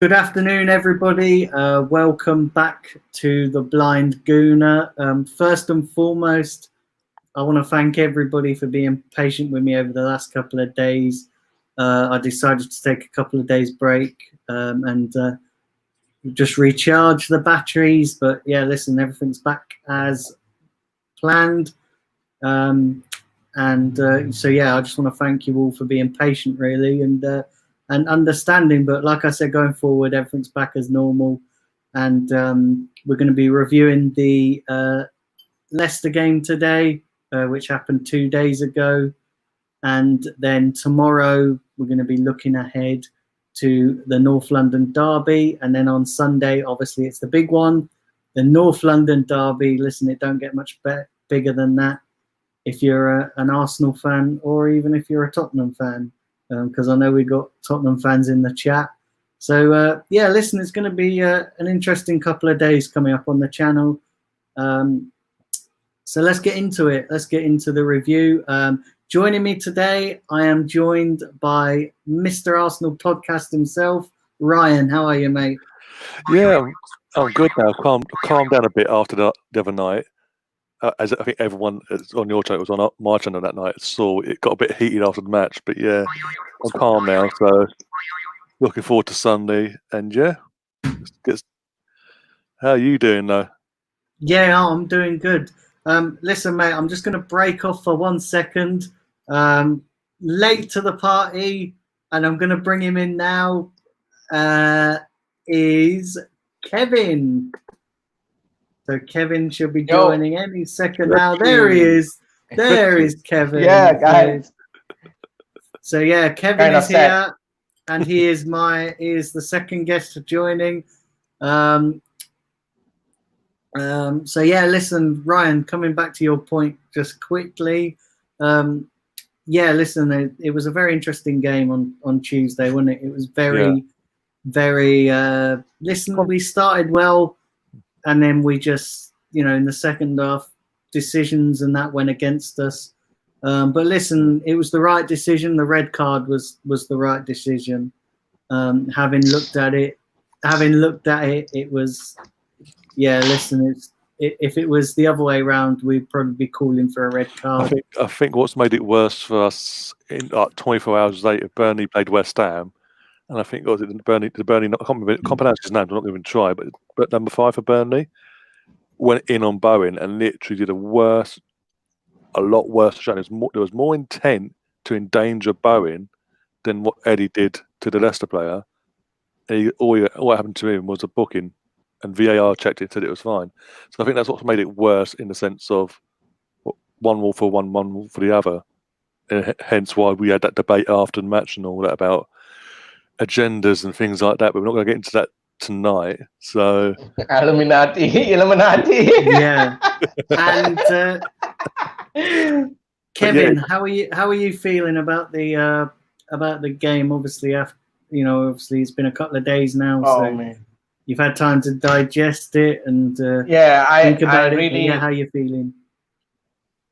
Good afternoon, everybody. Welcome back to the Blind Gooner. First and foremost, I want to thank everybody for being patient with me over the last couple of days. I decided to take a couple of days break and just recharge the batteries. But yeah, listen, everything's back as planned. So yeah, I just want to thank you all for being patient, really, and understanding. But like I said, going forward, everything's back as normal, and we're going to be reviewing the Leicester game today, which happened 2 days ago, and then tomorrow we're going to be looking ahead to the North London derby, and then on Sunday, obviously, it's the big one, the North London derby. Listen, it don't get much bigger than that if you're an Arsenal fan, or even if you're a Tottenham fan, because I know we've got Tottenham fans in the chat. So yeah, listen, it's going to be an interesting couple of days coming up on the channel. So let's get into it. Let's get into the review. Joining me today, I am joined by Mr. Arsenal podcast himself, Ryan. How are you, mate? Yeah, I'm good now. Calmed down a bit after the other night. As I think everyone on your channel, was on my channel that night, saw it got a bit heated after the match. But yeah, I'm calm now. So looking forward to Sunday. And yeah, how are you doing though? Yeah, I'm doing good. Listen, mate, I'm just going to break off for 1 second. Late to the party, and I'm going to bring him in now, is Kevin. So Kevin should be joining any second now. There he is. There is Kevin. Yeah, guys. So yeah, Kevin is here, and he is the second guest joining. So yeah, listen, Ryan, coming back to your point just quickly. Yeah, listen, it was a very interesting game on Tuesday, wasn't it? It was very. Listen, we started well, and then we just, in the second half, decisions and that went against us. But listen, it was the right decision. The red card was the right decision. Having looked at it, it was, yeah. Listen, if it was the other way around, we'd probably be calling for a red card. I think what's made it worse for us in 24 hours later, Burnley played West Ham. And I think the Burnley, I can't pronounce his name, I'm not even try, but number 5 for Burnley went in on Bowen and literally did a lot worse shot. There was more intent to endanger Bowen than what Eddie did to the Leicester player. All happened to him was a booking, and VAR checked it, said it was fine. So I think that's what made it worse in the sense of one rule for one rule for the other. And hence why we had that debate after the match and all that about agendas and things like that, but we're not going to get into that tonight. So Illuminati. Yeah. And Kevin, yeah, how are you feeling about the game? Obviously, after obviously it's been a couple of days now, so you've had time to digest it and think about it. Yeah, how are you feeling?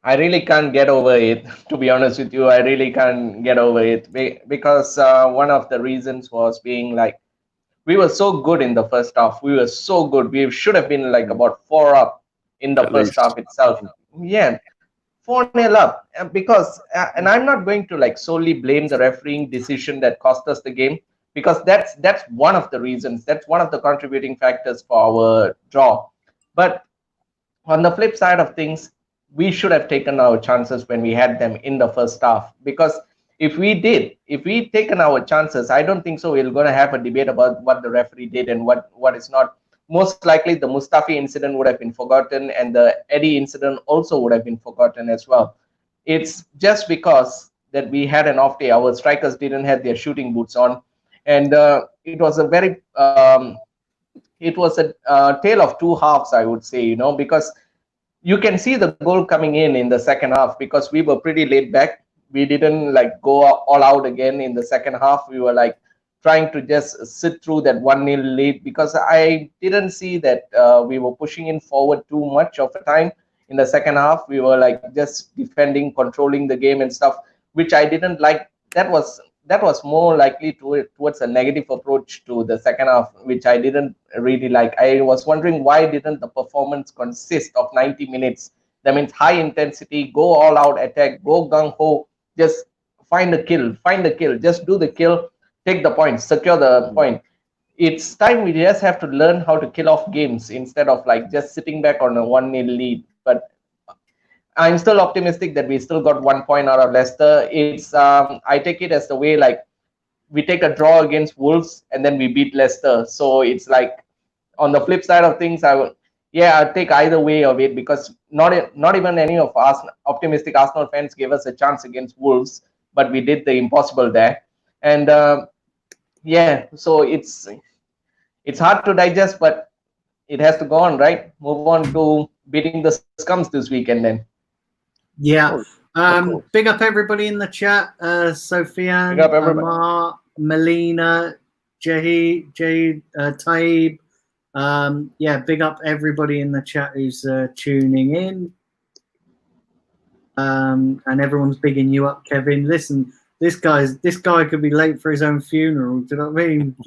I really can't get over it, to be honest with you. I really can't get over it because one of the reasons was being like, we were so good in the first half. We were so good. We should have been like about 4 up in the first half itself. Yeah, 4-0 up. Because, and I'm not going to like solely blame the refereeing decision that cost us the game, because that's one of the reasons. That's one of the contributing factors for our draw. But on the flip side of things, we should have taken our chances when we had them in the first half, because if we'd taken our chances, I don't think so we're going to have a debate about what the referee did and what is not. Most likely the Mustafi incident would have been forgotten, and the Eddie incident also would have been forgotten as well. It's just because that we had an off day. Our strikers didn't have their shooting boots on, and it was a tale of two halves, I would say, because you can see the goal coming in the second half, because we were pretty laid back. We didn't like go all out again in the second half. We were like trying to just sit through that 1-0 lead, because I didn't see that we were pushing in forward too much of a time in the second half. We were like just defending, controlling the game and stuff, which I didn't like. That was that was more likely towards a negative approach to the second half, which I didn't really like. I was wondering why didn't the performance consist of 90 minutes? That means high intensity, go all out attack, go gung ho, just find the kill, just do the kill, take the point, secure the point. It's time we just have to learn how to kill off games instead of like just sitting back on a 1-0 lead. But I'm still optimistic that we still got 1 point out of Leicester. It's I take it as the way like we take a draw against Wolves and then we beat Leicester. So it's like on the flip side of things, I'll take either way of it, because not even any of us optimistic Arsenal fans gave us a chance against Wolves, but we did the impossible there. And so it's hard to digest, but it has to go on, right? Move on to beating the Scums this weekend then. Yeah. Big up everybody in the chat. Sofian, Big up everybody. Amar, Melina, Taib. Big up everybody in the chat who's tuning in. And everyone's bigging you up, Kevin. Listen, this guy could be late for his own funeral. Do you know what I mean?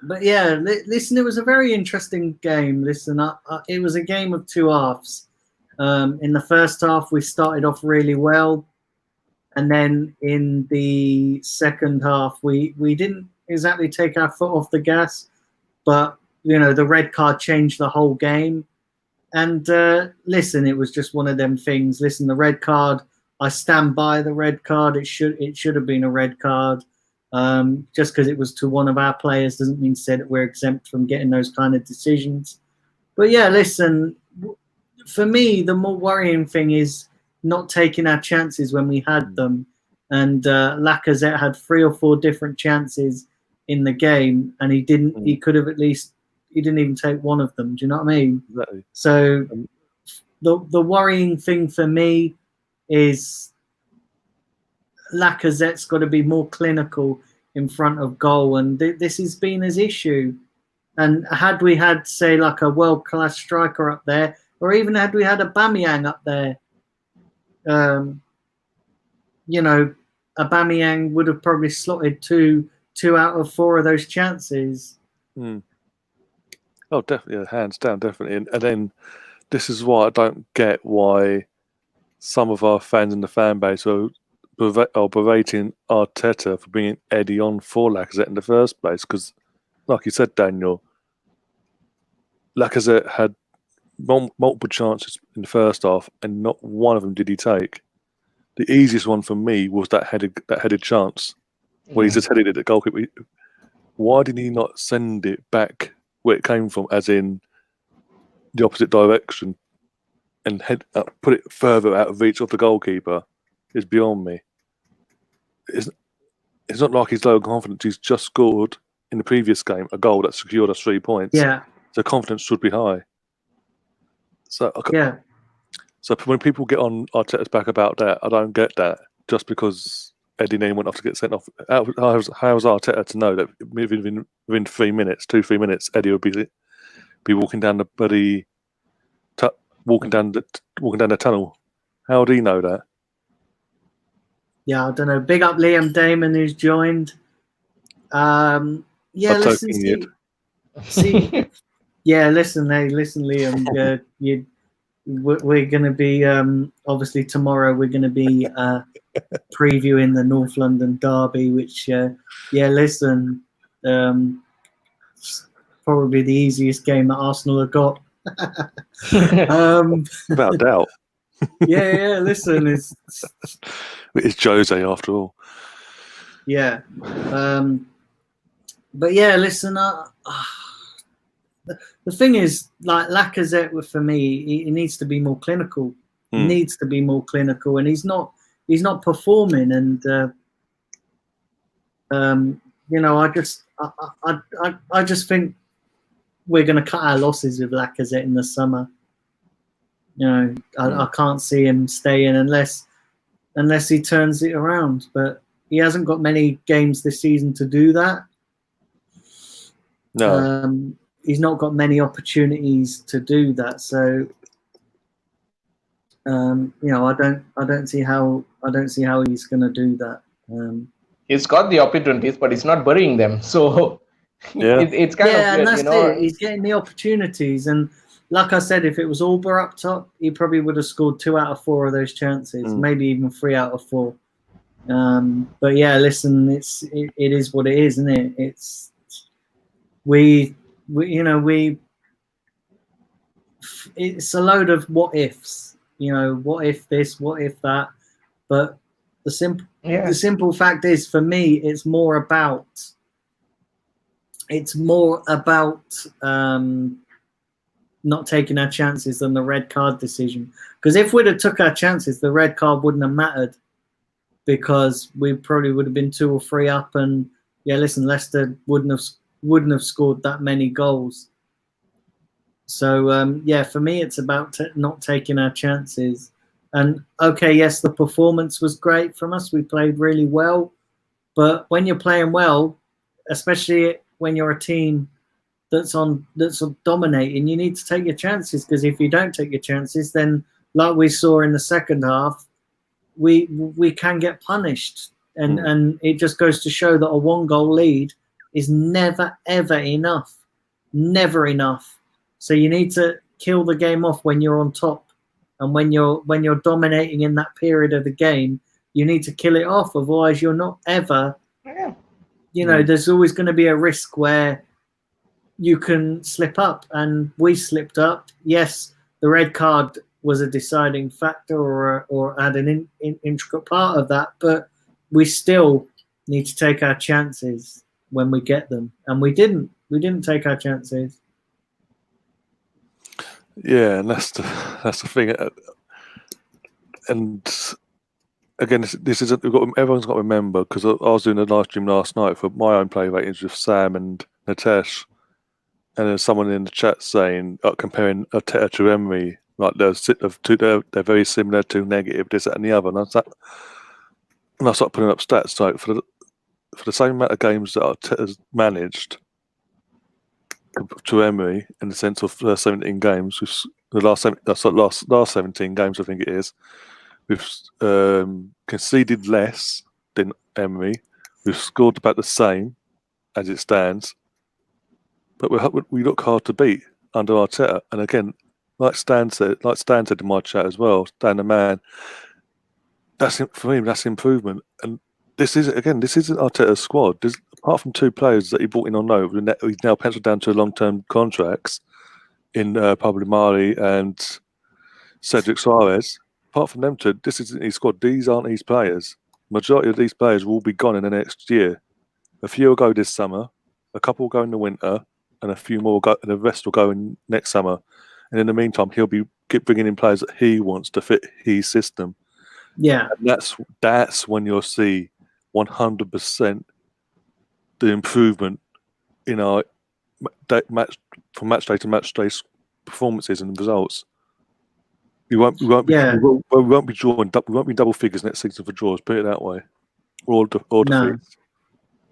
But yeah, listen, it was a very interesting game. Listen, it was a game of two halves. In the first half, we started off really well, and then in the second half, we didn't exactly take our foot off the gas. But the red card changed the whole game. And listen, it was just one of them things. Listen, the red card, I stand by the red card. It should have been a red card. Just because it was to one of our players doesn't mean that we're exempt from getting those kind of decisions. But yeah, listen, for me, the more worrying thing is not taking our chances when we had them. And Lacazette had 3 or 4 different chances in the game, and he didn't. He could have at least. He didn't even take one of them. Do you know what I mean? Exactly. So the worrying thing for me is Lacazette's got to be more clinical in front of goal, and this has been his issue. And had we had, say, like a world-class striker up there, or even had we had Aubameyang up there, Aubameyang would have probably slotted two out of 4 of those chances. Oh, definitely, hands down, definitely. And then this is why I don't get why some of our fans in the fan base are berating Arteta for bringing Eddie on for Lacazette in the first place. Because, like you said, Daniel, Lacazette had multiple chances in the first half, and not one of them did he take. The easiest one for me was that headed chance where he just headed it at the goalkeeper. Why did he not send it back where it came from, as in the opposite direction, and put it further out of reach of the goalkeeper? Is beyond me. It's not like he's low confidence. He's just scored in the previous game a goal that secured us 3 points. Yeah. So confidence should be high. So yeah. So when people get on Arteta's back about that, I don't get that. Just because Eddie Neal went off to get sent off, how was Arteta to know that within 3 minutes, 2-3 minutes, Eddie would be walking down the bloody walking down the tunnel? How would he know that? Yeah, I don't know. Big up Liam Damon who's joined. Listen, Liam. We're going to be obviously tomorrow. We're going to be previewing the North London derby, which listen, probably the easiest game that Arsenal have got. Without doubt. Listen, it's Jose after all. Yeah, but yeah, listen. The thing is, like Lacazette, for me, he needs to be more clinical. He needs to be more clinical, and he's not performing. And I just think we're going to cut our losses with Lacazette in the summer. I can't see him staying unless he turns it around. But he hasn't got many games this season to do that. No. He's not got many opportunities to do that. So I don't see how he's going to do that. He's got the opportunities, but he's not burying them. So Yeah. it's kind of and weird, that's it. He's getting the opportunities, and like I said, if it was Alba up top, he probably would have scored 2 out of 4 of those chances, maybe even 3 out of 4. But yeah, listen, it is what it is, isn't it? It's it's a load of what ifs. What if this, what if that, but the simple fact is, for me, it's more about not taking our chances than the red card decision. Because if we'd have took our chances, the red card wouldn't have mattered, because we probably would have been 2 or 3 up, and Leicester wouldn't have scored that many goals. So for me, it's about not taking our chances. And okay, yes, the performance was great from us. We played really well, but when you're playing well, especially when you're a team that's dominating, you need to take your chances, because if you don't take your chances, then like we saw in the second half, we can get punished, and it just goes to show that a 1-goal lead is never ever enough, never enough. So you need to kill the game off when you're on top, and when you're dominating in that period of the game, you need to kill it off. Otherwise, you're not ever. There's always going to be a risk where you can slip up, and we slipped up. Yes, the red card was a deciding factor, or had an intricate part of that, but we still need to take our chances when we get them, and we didn't take our chances. Yeah, and that's the thing. And again, this is everyone's got to remember, because I was doing a live stream last night for my own play ratings with Sam and Natesh, and there's someone in the chat saying, comparing Arteta to Emery, like they're very similar, to negative, this, that, and the other. And I started putting up stats, like for the same amount of games that Arteta's managed to Emery, in the sense of 17 games, with the last 17 games, I think it is, we've conceded less than Emery. We've scored about the same as it stands, but we look hard to beat under Arteta. And again, like Stan said in my chat as well, Stan the man, for me, that's improvement. And this isn't Arteta's squad. Apart from 2 players that he brought in on loan, he's now penciled down to long-term contracts in Pablo Mari and Cedric Suarez. Apart from them 2, this isn't his squad. These aren't his players. Majority of these players will be gone in the next year. A few will go this summer, a couple will go in the winter, and a few more will go, and the rest will go in next summer. And in the meantime, he'll be bringing in players that he wants to fit his system. Yeah, and that's when you'll see 100% the improvement in our match day to match day performances and results. We won't be drawing. We won't be double figures next season for draws. Put it that way, or defeats.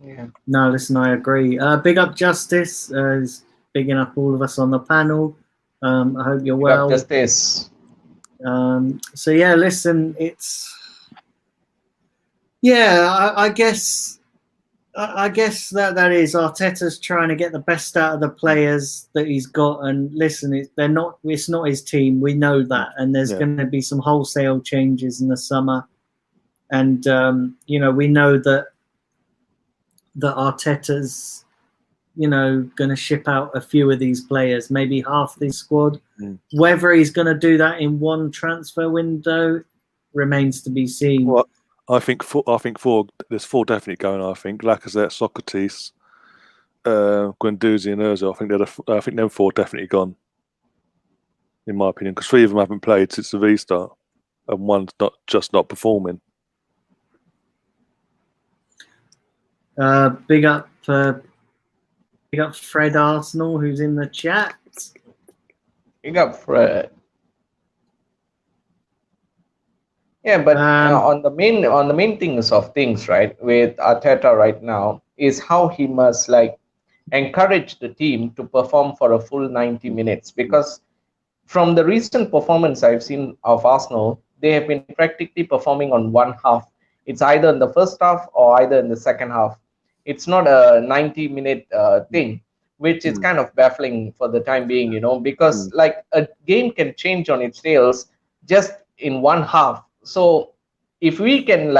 Yeah. No, listen, I agree. Big up Justice. Is bigging up all of us on the panel. I hope you're well. Big up Justice. So yeah, listen, it's I guess that is Arteta's trying to get the best out of the players that he's got. And listen, it's not his team. We know that, and there's going to be some wholesale changes in the summer. And we know that Arteta's going to ship out a few of these players, maybe half the squad. Whether he's going to do that in one transfer window remains to be seen. Well, I think 4. There's 4 definitely going. I think Lacazette, Socrates, Guendouzi, and Ozil. I think them 4 definitely gone, in my opinion, because 3 of them haven't played since the restart, and one's not performing. Big up Fred Arsenal, who's in the chat. Big up Fred. Yeah, but on the main things of things, right, with Arteta right now, is how he must encourage the team to perform for a full 90 minutes, because from the recent performance I've seen of Arsenal, they have been practically performing on one half. It's either in the first half or either in the second half. It's not a 90-minute thing, which is kind of baffling for the time being, because like a game can change on its tails just in one half. So if we can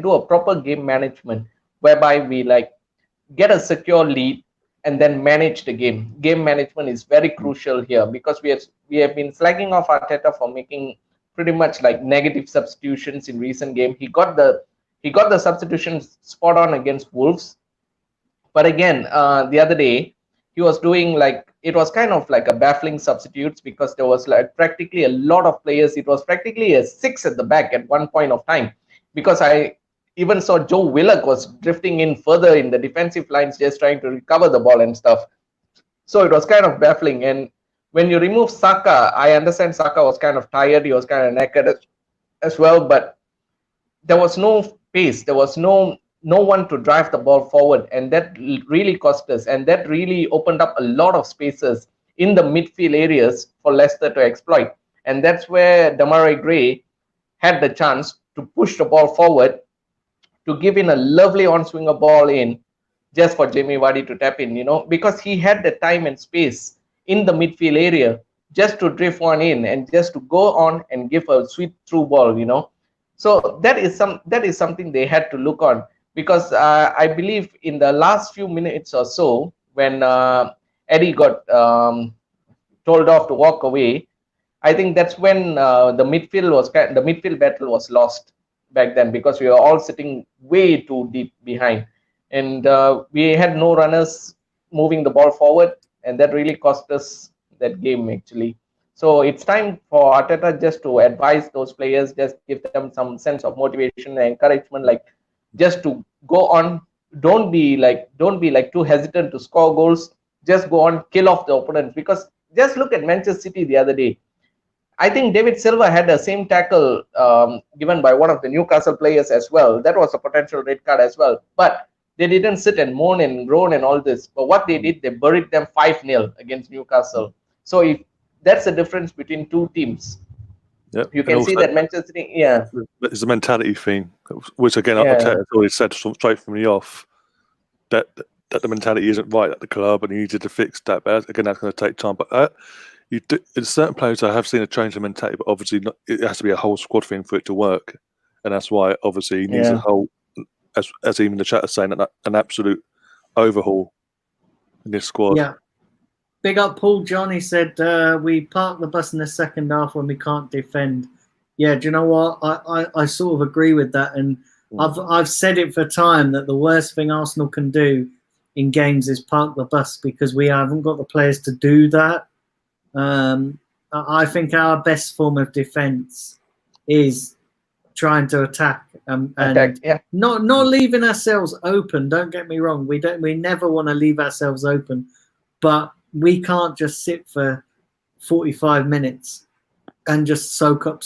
do a proper game management whereby we like get a secure lead and then manage the game. Game management is very crucial here because we have been slacking off Arteta for making pretty much like negative substitutions in recent game. He got the substitutions spot on against Wolves, but again, the other day he was doing like it was kind of like a baffling substitutes because there was like practically a lot of players. It was practically a six at the back at one point of time because I even saw Joe Willock was drifting in further in the defensive lines, just trying to recover the ball and stuff. So it was kind of baffling. And when you remove Saka, I understand Saka was kind of tired. He was kind of knackered as well, but there was no pace. There was no one to drive the ball forward, and that really cost us. And that really opened up a lot of spaces in the midfield areas for Leicester to exploit. And that's where Demarai Gray had the chance to push the ball forward, to give in a lovely on-swinger ball in just for Jamie Vardy to tap in, because he had the time and space in the midfield area just to drift one in and just to go on and give a sweet through ball. So that is something they had to look on, because I believe in the last few minutes or so when Eddie got told off to walk away, I think that's when the midfield battle was lost back then, because we were all sitting way too deep behind, and we had no runners moving the ball forward, and that really cost us that game actually. So it's time for Arteta just to advise those players, just give them some sense of motivation and encouragement, like just to go on. Don't be like too hesitant to score goals. Just go on, kill off the opponents, because just look at Manchester City the other day. I think David Silva had the same tackle given by one of the Newcastle players as well. That was a potential red card as well. But they didn't sit and moan and groan and all this. But what they did, they buried them 5-0 against Newcastle. So if that's the difference between two teams. Yep. You can see that Manchester City, it's a mentality thing, which again, Yeah. Arteta's already said straight from the off that the mentality isn't right at the club and he needed to fix that. But again, that's going to take time. But in certain players, I have seen a change in mentality, but obviously it has to be a whole squad thing for it to work, and that's why obviously he needs a whole, as even the chat is saying, an absolute overhaul in this squad. Yeah. Big up Paul John. He said we park the bus in the second half when we can't defend. Yeah, do you know what? I sort of agree with that, and I've said it for time that the worst thing Arsenal can do in games is park the bus, because we haven't got the players to do that. I think our best form of defence is trying to attack and not leaving ourselves open. Don't get me wrong. We never want to leave ourselves open, but we can't just sit for 45 minutes and just soak up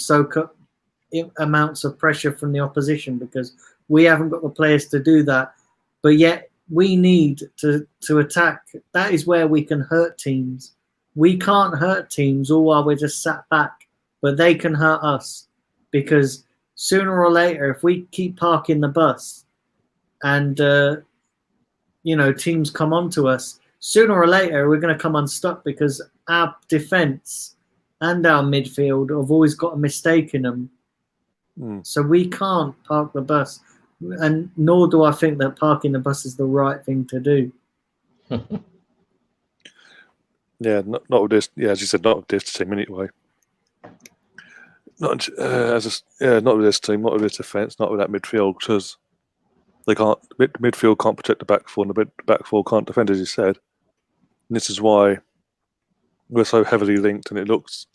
amounts of pressure from the opposition, because we haven't got the players to do that. But yet we need to attack. That is where we can hurt teams. We can't hurt teams all while we're just sat back, but they can hurt us, because sooner or later, if we keep parking the bus and teams come onto us, sooner or later we're going to come unstuck, because our defence and our midfield have always got a mistake in them. So we can't park the bus, and nor do I think that parking the bus is the right thing to do. Yeah, not with this. Yeah, as you said, not with this team anyway. Not with this team, not with this defence, not with that midfield, because they can't. Midfield can't protect the back four, and the back four can't defend, as you said. And this is why we're so heavily linked, and it looks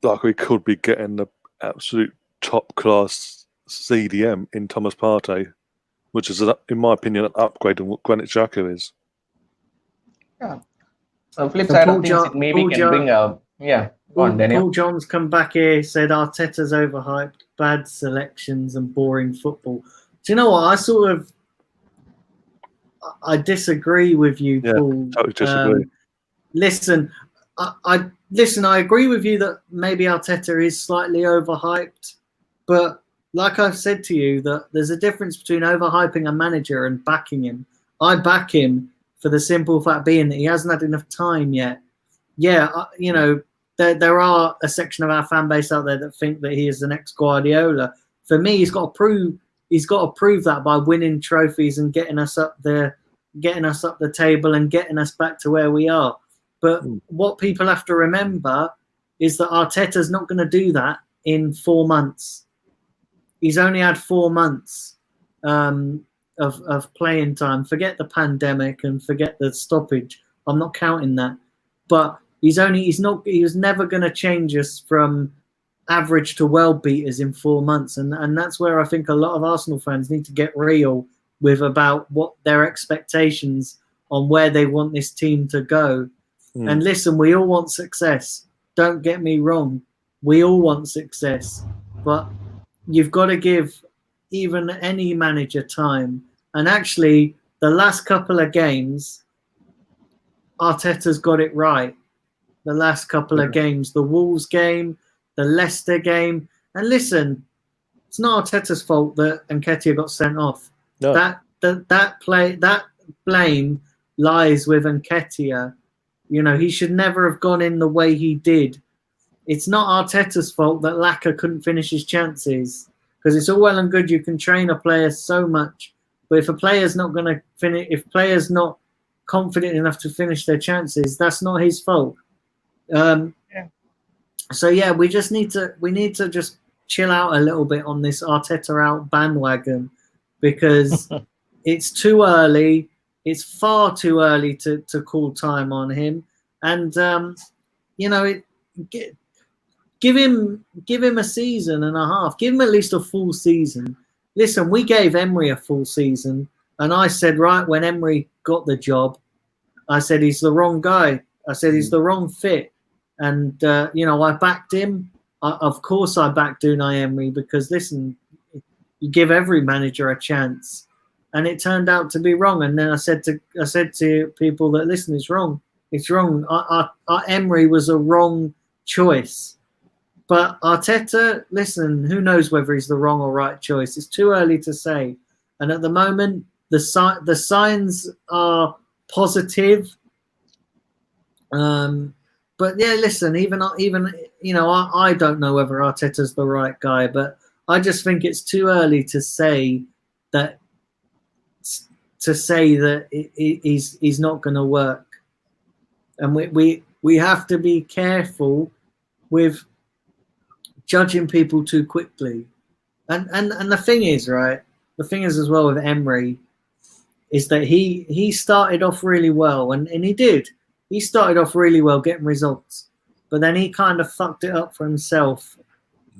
like we could be getting the absolute top class CDM in Thomas Partey, which is, in my opinion, an upgrade on what Granit Xhaka is. Yeah. So flip side of things, it maybe can bring a Go on, Daniel. Paul John's come back here. Said Arteta's overhyped, bad selections, and boring football. Do you know what? I disagree with you, Paul. Totally disagree. Listen, I listen, I agree with you that maybe Arteta is slightly overhyped, but like I've said to you, that there's a difference between overhyping a manager and backing him. I back him for the simple fact being that he hasn't had enough time yet. Yeah, there are a section of our fan base out there that think that he is the next Guardiola. For me, he's got to prove that by winning trophies and getting us up the table and getting us back to where we are. But what people have to remember is that Arteta's not going to do that in 4 months. He's only had 4 months of playing time. Forget the pandemic and forget the stoppage. I'm not counting that. But he was never going to change us from average to well beaters in 4 months. And that's where I think a lot of Arsenal fans need to get real with about what their expectations on where they want this team to go. And listen, we all want success. Don't get me wrong. We all want success. But you've got to give even any manager time. And actually, the last couple of games, Arteta's got it right. The last couple of games, the Wolves game, the Leicester game. And listen, it's not Arteta's fault that Nketiah got sent off. No. That blame lies with Nketiah. He should never have gone in the way he did. It's not Arteta's fault that Laka couldn't finish his chances, because it's all well and good you can train a player so much, but if a player's not going to finish, if player's not confident enough to finish their chances, that's not his fault. So yeah, we need to just chill out a little bit on this Arteta out bandwagon, because it's too early. It's far too early to call time on him, and give him a season and a half. Give him at least a full season. Listen, we gave Emery a full season, and I said right when Emery got the job, I said he's the wrong guy. I said he's the wrong fit, and I backed him. Of course, I backed Unai Emery because listen, you give every manager a chance. And it turned out to be wrong. And then I said to people that listen, it's wrong. It's wrong. Our Emery was a wrong choice. But Arteta, listen, who knows whether he's the wrong or right choice? It's too early to say. And at the moment, the signs are positive. But yeah, listen, even I don't know whether Arteta's the right guy, but I just think it's too early to say that. He's not going to work, and we have to be careful with judging people too quickly. And the thing is, right? The thing is as well with Emery is that he started off really well, and he did. He started off really well, getting results, but then he kind of fucked it up for himself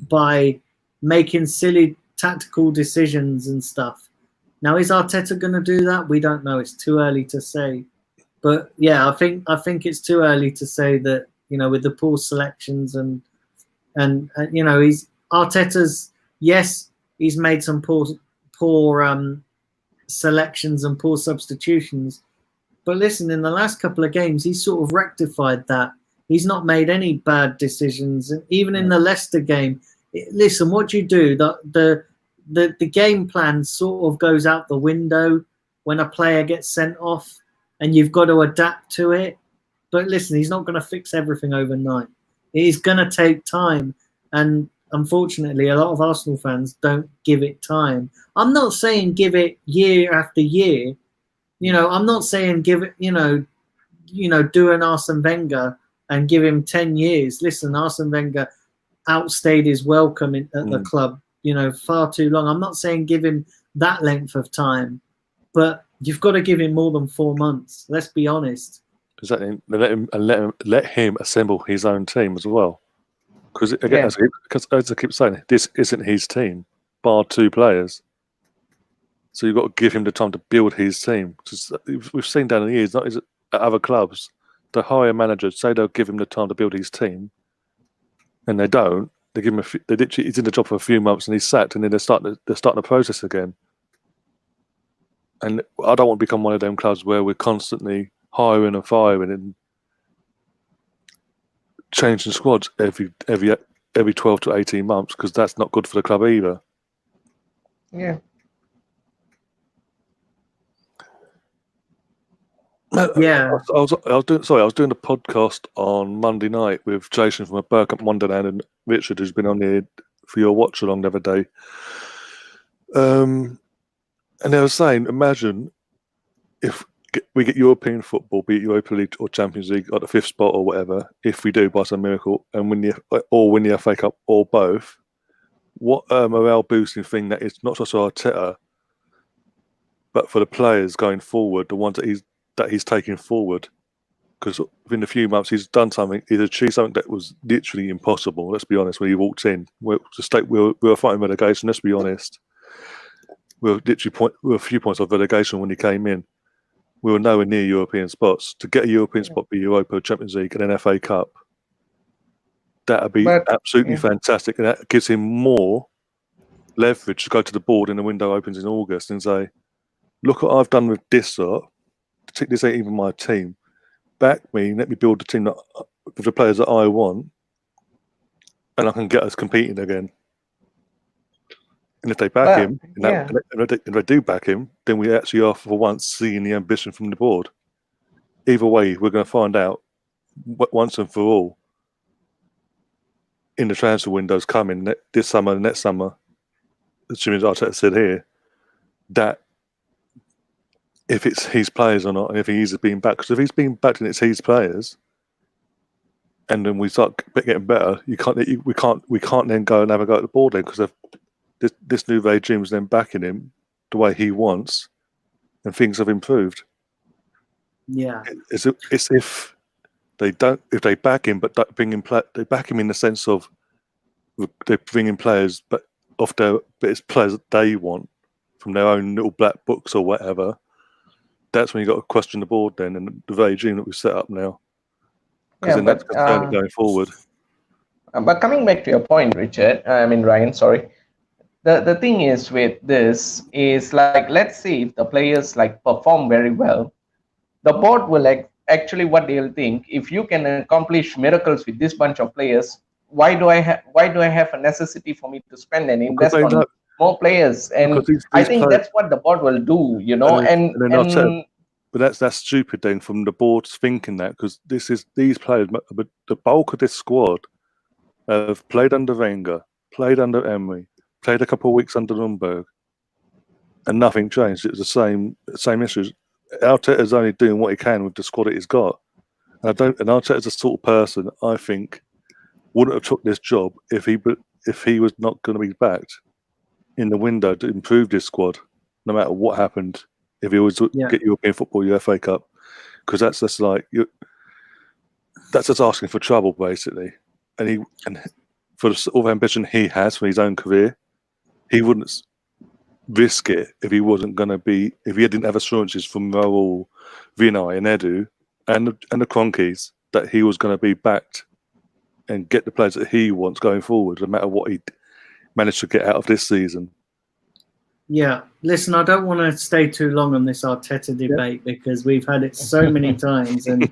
by making silly tactical decisions and stuff. Now, is Arteta going to do that? We don't know. It's too early to say. But yeah, I think it's too early to say that, with the poor selections and he's Arteta's, yes, he's made some poor selections and poor substitutions. But listen, in the last couple of games, he's sort of rectified that. He's not made any bad decisions. And even in the Leicester game, listen, what you do, the game plan sort of goes out the window when a player gets sent off, and you've got to adapt to it. But listen, he's not going to fix everything overnight. It's going to take time. And unfortunately, a lot of Arsenal fans don't give it time. I'm not saying give it year after year. I'm not saying give it, do an Arsene Wenger and give him 10 years. Listen, Arsene Wenger outstayed his welcome at the club. Far too long. I'm not saying give him that length of time, but you've got to give him more than 4 months. Let's be honest. Exactly. Let him assemble his own team as well. Because again, as I keep saying, this isn't his team, bar 2 players. So you've got to give him the time to build his team. Because we've seen down the years, not at other clubs, the hire managers say they'll give him the time to build his team, and they don't. They give him he's in the job for a few months and he's sacked, and then they're starting the process again. And I don't want to become one of them clubs where we're constantly hiring and firing and changing squads every 12 to 18 months, because that's not good for the club either. Yeah. Yeah. I was doing a podcast on Monday night with Jason from Berkham Wonderland and Richard, who's been on here for your watch along the other day. And they were saying, imagine if we get European football, be it Europa League or Champions League, at the 5th spot or whatever, if we do by some miracle, and win the FA Cup or both, what a morale boosting thing that is, not just for Arteta, but for the players going forward, the ones that he's taking forward. Because within a few months, he's done something. He's achieved something that was literally impossible. Let's be honest. When he walked in, we were fighting relegation. Let's be honest. We were a few points of relegation when he came in. We were nowhere near European spots. To get a European spot, be Europa, Champions League, and an FA Cup, that'd be absolutely fantastic, and that gives him more leverage to go to the board when the window opens in August and say, "Look what I've done with this lot. This ain't even my team. Back me. Let me build the team with the players that I want, and I can get us competing again." And if they back him, and they do back him, then we actually are for once seeing the ambition from the board. Either way, we're going to find out once and for all in the transfer windows coming this summer and next summer, assuming Arteta said here, that if it's his players or not, and if he's being backed. Because if he's being backed and it's his players, and then we start getting better, we can't then go and have a go at the board then, because this new regime is then backing him the way he wants, and things have improved. Yeah, it's if they back him, but they back him in the sense of they bring in players, but it's players that they want from their own little black books or whatever. That's when you got to question the board then, and the regime that we set up now, because then that's concerned going forward. But coming back to your point, Ryan, sorry. The thing is with this is, like, let's say if the players like perform very well, the board will actually, what they'll think, if you can accomplish miracles with this bunch of players, why do I have a necessity for me to spend and invest on more players? And I think that's what the board will do, but that's stupid then from the board's thinking that, because these players, but the bulk of this squad have played under Wenger, played under Emery, played a couple of weeks under Lundberg, and nothing changed. It was the same issues. Arteta's only doing what he can with the squad that he's got, and Arteta's the sort of person I think wouldn't have took this job if he was not going to be backed in the window to improve this squad, no matter what happened. If he was get European football, FA Cup, because that's just asking for trouble basically, and for the sort of ambition he has for his own career, he wouldn't risk it if he didn't have assurances from Raul, Vinay, and Edu, and the Cronkies that he was going to be backed and get the players that he wants going forward, no matter what he managed to get out of this season. Yeah, listen, I don't want to stay too long on this Arteta debate because we've had it so many times, and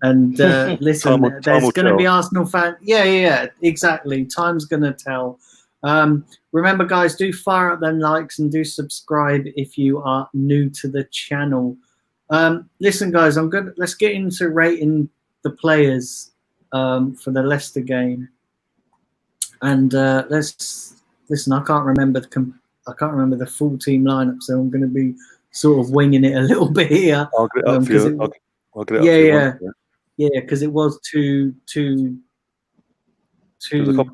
listen, there's going to be Arsenal fans. Yeah, exactly. Time's going to tell. Remember, guys, do fire up them likes and do subscribe if you are new to the channel. Listen, guys, let's get into rating the players for the Leicester game, and let's listen. I can't remember the full team lineup, so I'm going to be sort of winging it a little bit here. I'll get it up for you. I'll get it up for you. Yeah, because it was two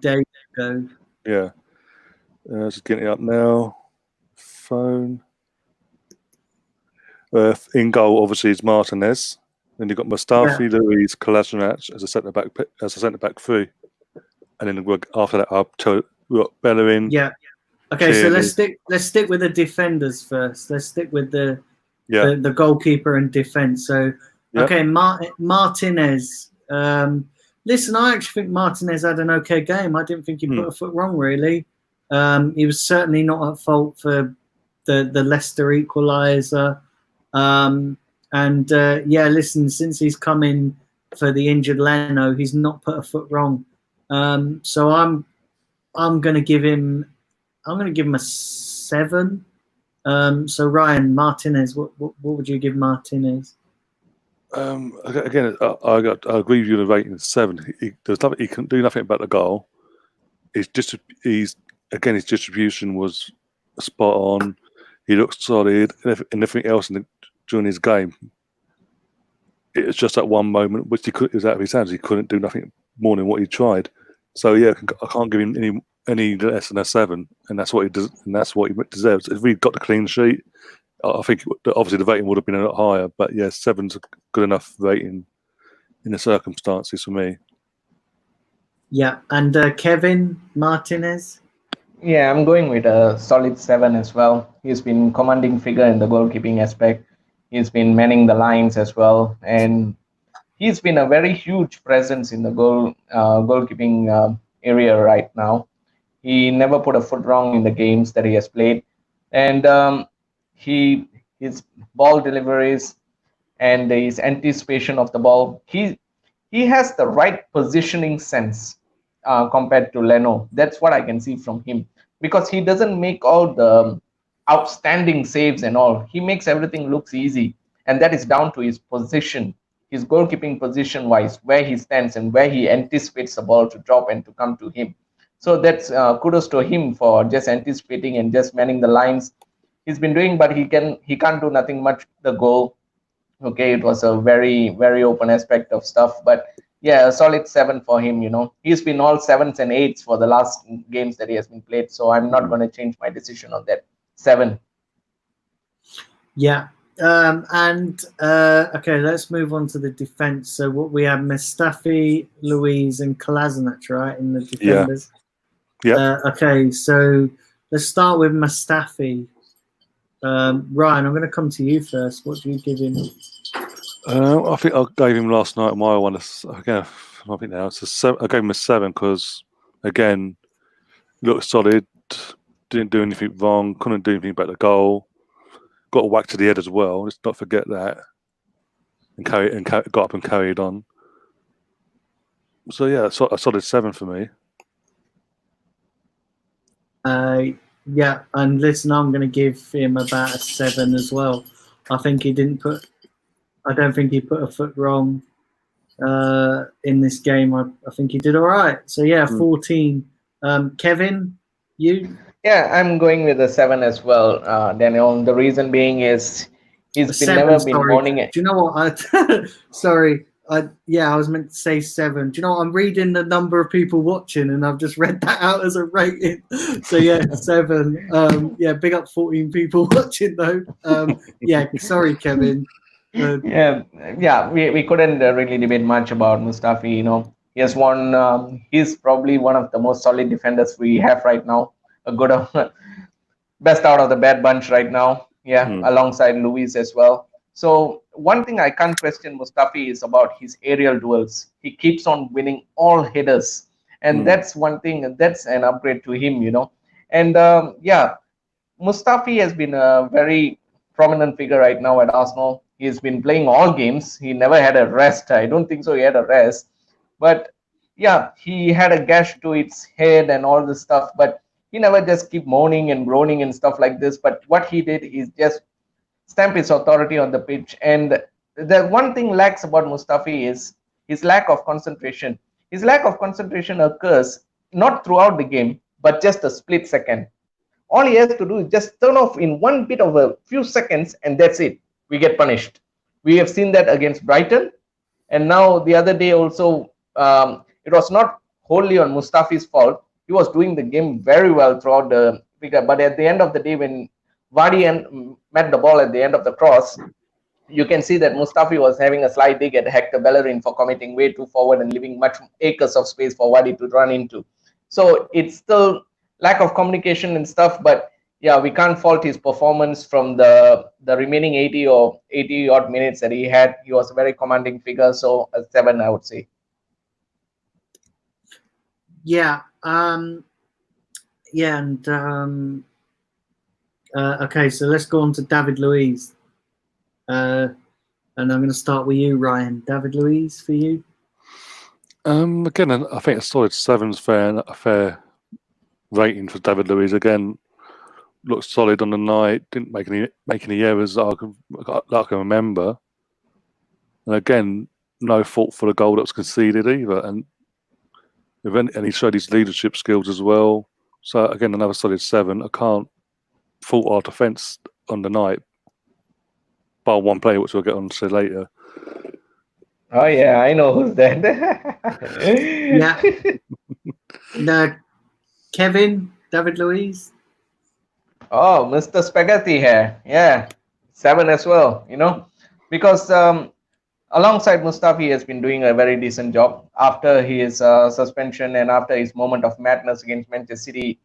days ago. Yeah. Just getting it up now. Phone. In goal, obviously, is Martinez. Then you've got Mustafi, Luiz, Kolasinac as a centre back three, and then after that, we've got Bellerin. Yeah. Okay, so let's stick with the defenders first. Let's stick with the goalkeeper and defense. So, okay, Martinez. Listen, I actually think Martinez had an okay game. I didn't think he put a foot wrong, really. He was certainly not at fault for the Leicester equaliser. Listen, since he's come in for the injured Leno, he's not put a foot wrong. So I'm going to give him a 7. So Ryan Martinez, what would you give Martinez? Again, I agree with you. The rating is 7. He couldn't do nothing about the goal. His distribution was spot on. He looked solid, and everything else during his game. It was just that one moment which he was out of his hands. He couldn't do nothing more than what he tried. So yeah, I can't give him any less than a 7, and that's what he does, and that's what he deserves. If we got the clean sheet, I think obviously the rating would have been a lot higher. But yeah, 7's a good enough rating in the circumstances for me. Yeah, and Kevin Martinez. Yeah, I'm going with a solid 7 as well. He's been commanding figure in the goalkeeping aspect. He's been manning the lines as well, and he's been a very huge presence in the goalkeeping area right now. He never put a foot wrong in the games that he has played, and his ball deliveries and his anticipation of the ball. He has the right positioning sense compared to Leno. That's what I can see from him, because he doesn't make all the outstanding saves and all. He makes everything looks easy, and that is down to his position, his goalkeeping position wise, where he stands and where he anticipates the ball to drop and to come to him. So that's kudos to him for just anticipating and just manning the lines. He's been doing, but he can't do nothing much. The goal, okay, it was a very, very open aspect of stuff, but yeah, a solid 7 for him. He's been all 7s and 8s for the last games that he has been played, so I'm not going to change my decision on that. 7. Yeah. Okay, let's move on to the defense. So what we have: Mustafi, Luiz, and Kolasinac, right, in the defenders. Yeah. Okay, so let's start with Mustafi. Ryan, I'm going to come to you first. What do you give him? I think I gave him last night my one. Again, I think now it's a 7. I gave him a 7 because, again, looked solid. Didn't do anything wrong. Couldn't do anything about the goal. Got a whack to the head as well. Let's not forget that. And got up and carried on. So yeah, a solid 7 for me. Yeah, and listen, I'm going to give him about a 7 as well. I don't think he put a foot wrong in this game. I think he did all right. So yeah, 14. Kevin, you? Yeah, I'm going with a 7 as well, Daniel. The reason being is he's never been mourning it. Do you know what? Sorry. I was meant to say 7. Do you know what? I'm reading the number of people watching, and I've just read that out as a rating. So yeah, 7. Big up 14 people watching though. Sorry, Kevin. We couldn't really debate much about Mustafi. He has won. He's probably one of the most solid defenders we have right now. A good best out of the bad bunch right now. Alongside Luis as well. So one thing I can't question Mustafi is about his aerial duels. He keeps on winning all headers, and that's one thing. That's an upgrade to him. And Mustafi has been a very prominent figure right now at Arsenal. He's been playing all games. He never had a rest. I don't think so he had a rest. But yeah, he had a gash to his head and all this stuff. But he never just keep moaning and groaning and stuff like this. But what he did is just stamp his authority on the pitch. And the one thing lacks about Mustafi is his lack of concentration. His lack of concentration occurs not throughout the game, but just a split second. All he has to do is just turn off in one bit of a few seconds, and that's it. We get punished. We have seen that against Brighton, and now the other day also, it was not wholly on Mustafi's fault. He was doing the game very well throughout the figure, but at the end of the day, when Vardy met the ball at the end of the cross, you can see that Mustafi was having a slight dig at Hector Bellerin for committing way too forward and leaving much acres of space for Vardy to run into. So it's still lack of communication and stuff, but yeah, we can't fault his performance from the remaining 80 odd minutes that he had. He was a very commanding figure, so a 7, I would say. Okay, so let's go on to David Luiz. And I'm going to start with you, Ryan. David Luiz for you. Again, I think a solid 7's fair. A fair rating for David Luiz. Again, looked solid on the night. Didn't make any errors that I can remember. And again, no fault for the goal that was conceded either. And he showed his leadership skills as well. So again, another solid 7. I can't fault our defence on the night, bar one player, which we'll get on to later. Oh yeah, I know who's that. Yeah. No, Kevin, David Luiz. Oh, Mr. Spaghetti here. Yeah, 7 as well. Because alongside Mustafi has been doing a very decent job after his suspension and after his moment of madness against Manchester City.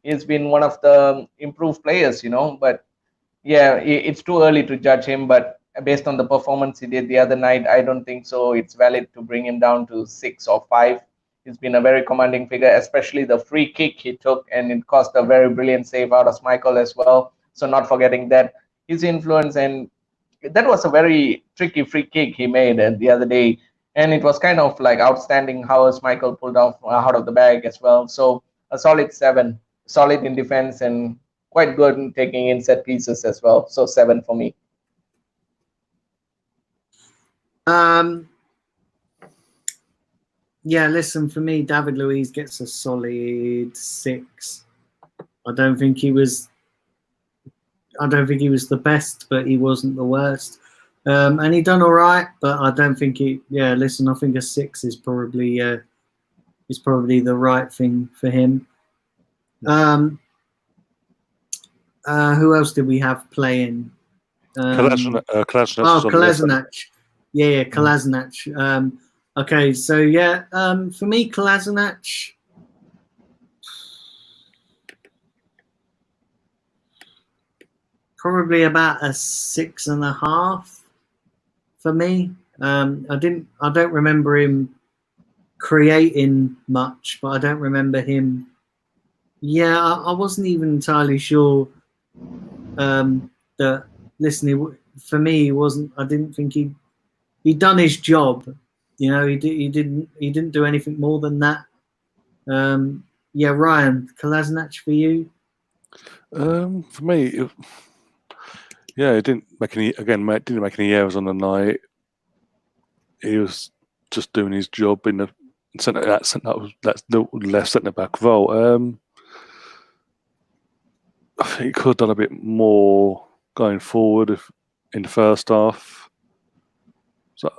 He's been one of the improved players, But yeah, it's too early to judge him. But based on the performance he did the other night, I don't think so it's valid to bring him down to 6 or 5. He's been a very commanding figure, especially the free kick he took, and it cost a very brilliant save out of Schmeichel as well. So not forgetting that, his influence, and that was a very tricky free kick he made the other day, and it was kind of like outstanding how Schmeichel pulled off out of the bag as well. So a solid 7, solid in defense and quite good in taking in set pieces as well. So 7 for me. Yeah, listen, for me, David Luiz gets a solid 6. I don't think he was the best, but he wasn't the worst. And he done all right, but I don't think he. Yeah, listen, I think a 6 is probably the right thing for him. Who else did we have playing? Kolasinac. Kolasinac. Yeah, Kolasinac. Okay, so yeah, for me, Kolasinac. Probably about a 6.5 for me. I don't remember him creating much, but I don't remember him. Yeah, I wasn't even entirely sure that. Listen, for me, he wasn't. I didn't think he'd done his job. He didn't do anything more than that. Yeah, Ryan, Kolasinac for you. For me, it didn't make any errors on the night. He was just doing his job in the centre. That's the left centre back role. I think he could have done a bit more going forward in the first half. So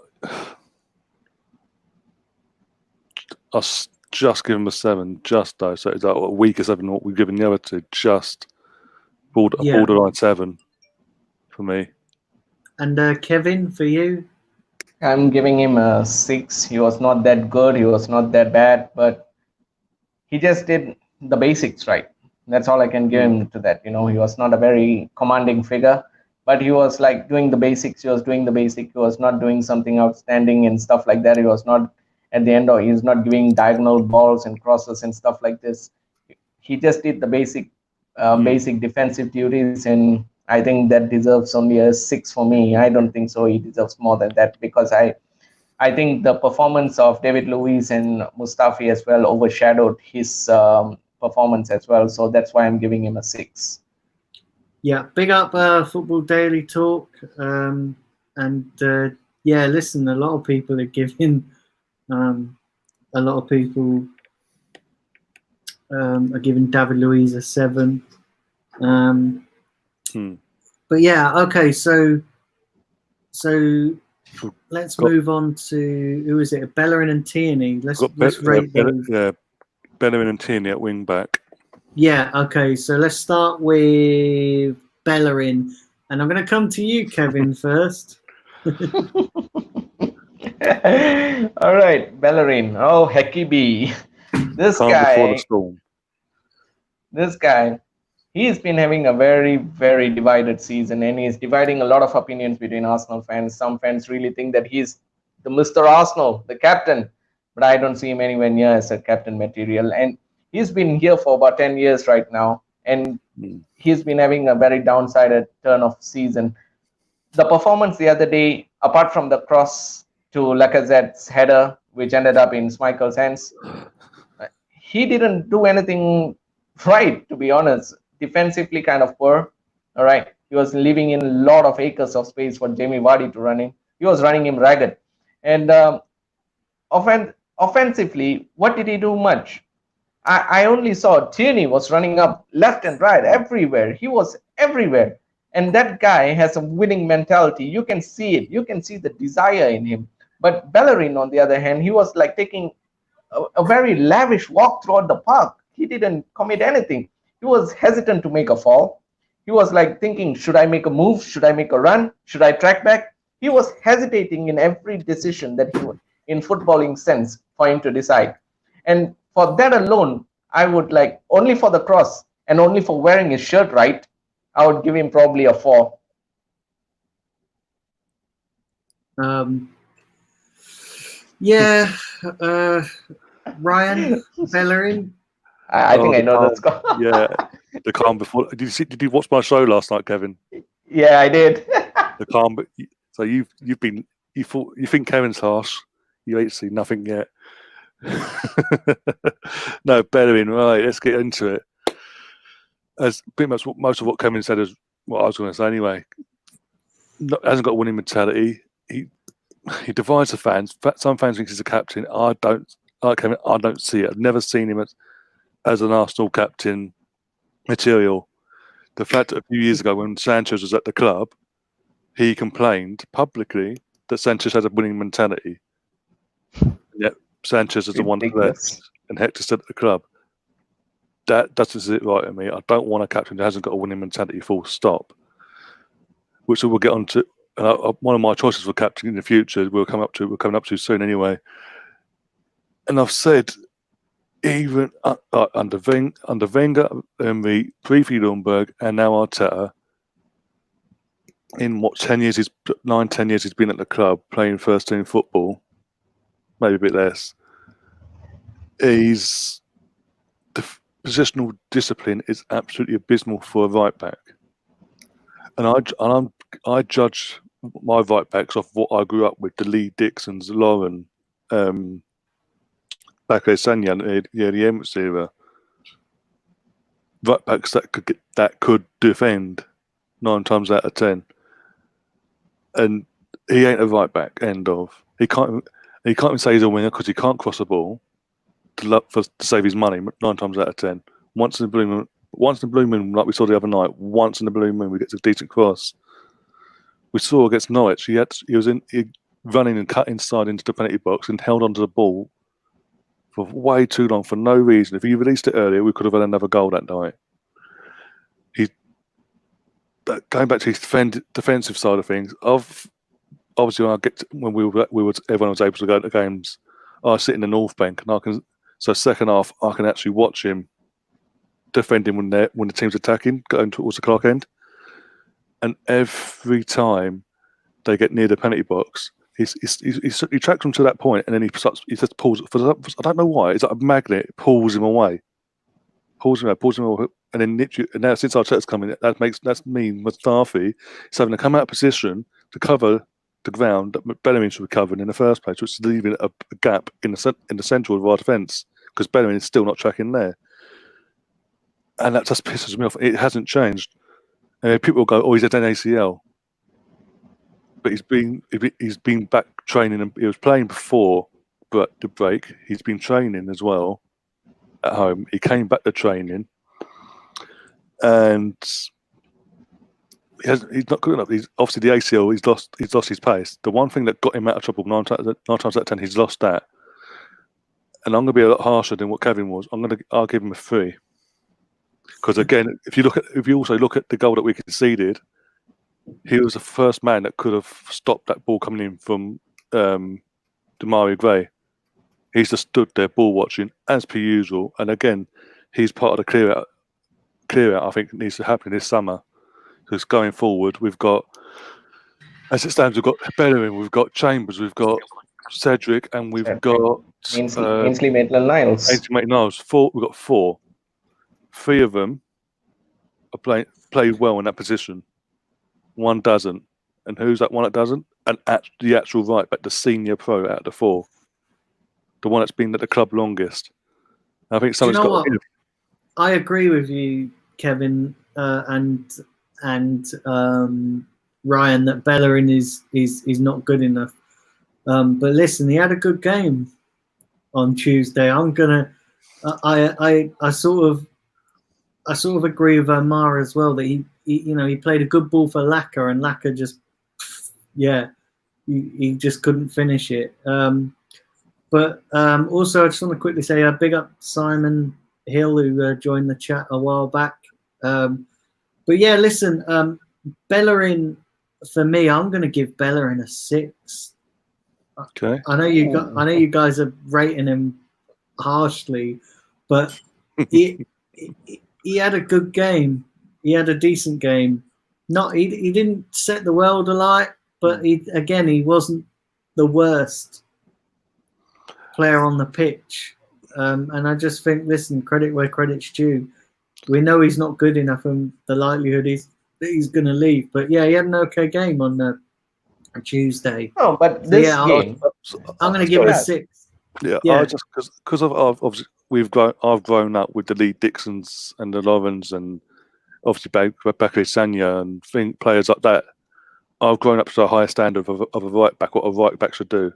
I'll just give him a 7, just though. So it's like a weaker 7 what we've given the other two. Just borderline 7 for me. And Kevin, for you? I'm giving him a 6. He was not that good. He was not that bad, but he just did the basics right. That's all I can give him to that. He was not a very commanding figure, but he was like doing the basics. He was doing the basic. He was not doing something outstanding and stuff like that. He was not at the end, or he's not giving diagonal balls and crosses and stuff like this. He just did the basic defensive duties, and I think that deserves only a 6 for me. I don't think so he deserves more than that, because I think the performance of David Luiz and Mustafi as well overshadowed his performance as well. So that's why I'm giving him a 6. Yeah, big up Football Daily Talk. Yeah, listen, a lot of people are giving David Luiz a 7. But yeah, okay, so let's move on to, who is it? Bellerin and Tierney. Let's rate those. Yeah, Bellerin and Tierney at wing back. Yeah, okay, so let's start with Bellerin, and I'm going to come to you, Kevin, first. All right, Bellerin. Oh, hecky B. This guy, he's been having a very, very divided season, and he's dividing a lot of opinions between Arsenal fans. Some fans really think that he's the Mr. Arsenal, the captain, but I don't see him anywhere near as a captain material. And he's been here for about 10 years right now, and he's been having a very downside turn of season. the performance the other day, apart from the cross to Lacazette's header, which ended up in Schmeichel's hands, he didn't do anything right, to be honest. Defensively, kind of poor. All right, he was leaving in a lot of acres of space for Jamie Vardy to run in. He was running him ragged, and offensively, what did he do much? I only saw Tierney was running up left and right everywhere. He was everywhere. And that guy has a winning mentality. You can see it. You can see the desire in him. But Bellerin, on the other hand, he was like taking a very lavish walk throughout the park. He didn't commit anything. He was hesitant to make a fall. He was like thinking, should I make a move? Should I make a run? Should I track back? He was hesitating in every decision that he would, in footballing sense, for him to decide. And for that alone, I would like, only for the cross and only for wearing his shirt right, I would give him probably a 4. Yeah, Ryan Bellerin. I think I know the score. Yeah, the calm before. Did you watch my show last night, Kevin? Yeah, I did. The calm. So you think Kevin's harsh. You ain't seen nothing yet. No, Bellerin. Right, let's get into it. As pretty much most of what Kevin said is what I was going to say anyway. Hasn't got a winning mentality. He divides the fans. Some fans think he's a captain. I don't. Like Kevin, I don't see it. I've never seen him as an Arsenal captain material. The fact that a few years ago when Sanchez was at the club, he complained publicly that Sanchez had a winning mentality. Yet Sanchez is the one that left and Hector stood at the club. That doesn't sit right at me. I don't want a captain that hasn't got a winning mentality, full stop. Which we'll get on to. One of my choices for captain in the future, we're coming up to soon anyway. And I've said, even under Wenger, Emery, briefly Lundberg, and now Arteta, in what 10 years, 10 years he's been at the club playing first team football, maybe a bit less. The positional discipline is absolutely abysmal for a right back, and I judge my right backs off what I grew up with: the Lee Dixons, Lauren, Bakay Sanyan, the Emirates era. Right backs that could defend 9 times out of 10, and he ain't a right back. End of. He can't even say he's a winger because he can't cross the ball to save his money 9 times out of 10. Once in the blue moon, like we saw the other night. Once in the blue moon, we get a decent cross. We saw against Norwich, he was running and cut inside into the penalty box and held onto the ball for way too long for no reason. If he released it earlier, we could have had another goal that night. Going back to his defensive side of things, obviously when everyone was able to go to the games, I sit in the North Bank and second half I can actually watch him defending when the team's attacking, going towards the clock end. And every time they get near the penalty box, he tracks them to that point, and then he just pulls. I don't know why. It's like a magnet. It pulls him away, and then literally. And now since Arteta's coming, that's me, Mustafi, is having to come out of position to cover the ground that Bellerin should be covering in the first place, which is leaving a gap in the central of our defence because Bellerin is still not tracking there, and that just pisses me off. It hasn't changed. People will go, "Oh, he's had an ACL," but he's been back training, and he was playing before the break. He's been training as well at home. He came back to training, and he's not good enough. He's obviously the ACL. He's lost his pace. The one thing that got him out of trouble 9 times out of 10, he's lost that. And I'm going to be a lot harsher than what Kevin was. I'll give him a 3. Because again, if you also look at the goal that we conceded, he was the first man that could have stopped that ball coming in from Demarai Gray. He's just stood there ball watching as per usual. And again, he's part of the clear out. I think needs to happen this summer. Because going forward, we've got, as it stands, we've got Bellerin, we've got Chambers, we've got Cedric, and we've got Ainsley Maitland-Niles. We've got 4. 3 of them are played well in that position. 1 doesn't. And who's that one that doesn't? And the actual right back, the senior pro out of the four, the one that's been at the club longest. I think someone's got. I agree with you, Kevin, and Ryan, that Bellerin is not good enough. But listen, he had a good game on Tuesday. I sort of agree with Amar as well, that he played a good ball for Laka, and Laka just he just couldn't finish it. But also I just want to quickly say big up Simon Hill, who joined the chat a while back. But yeah, listen, Bellerin, for me, I'm going to give Bellerin a 6. Okay. I know you guys are rating him harshly, but he had a good game. He had a decent game. He didn't set the world alight, but he wasn't the worst player on the pitch. And I just think, listen, credit where credit's due. We know he's not good enough, and the likelihood is that he's going to leave. But yeah, he had an okay game on Tuesday. Oh, but this game, I'm going to give it a 6. Yeah. I just because obviously I've grown up with the Lee Dixons and the Laurens and obviously Bakary Sagna and players like that. I've grown up to a higher standard of a right back, what a right back should do.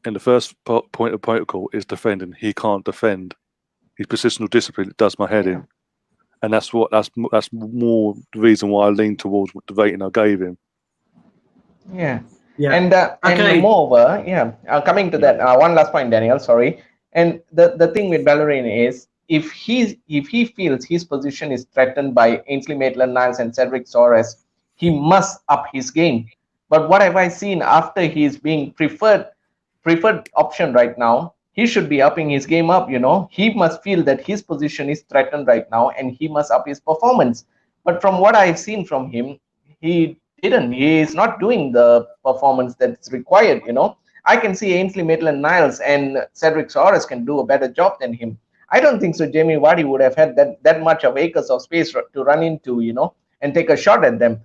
And the first point of protocol is defending. He can't defend. His positional discipline does my head in, and that's more the reason why I lean towards the rating I gave him. Yeah. And moreover, coming to that, one last point, Daniel. Sorry. And the thing with Bellerin is, if he feels his position is threatened by Ainsley Maitland-Niles and Cedric Soares, he must up his game. But what have I seen after he's being preferred option right now? He should be upping his game up. He must feel that his position is threatened right now, and he must up his performance. But from what I've seen from him, he is not doing the performance that's required. I can see Ainsley Maitland-Niles and Cedric Soares can do a better job than him. I don't think so Jamie Vardy would have had that much of acres of space to run into, and take a shot at them.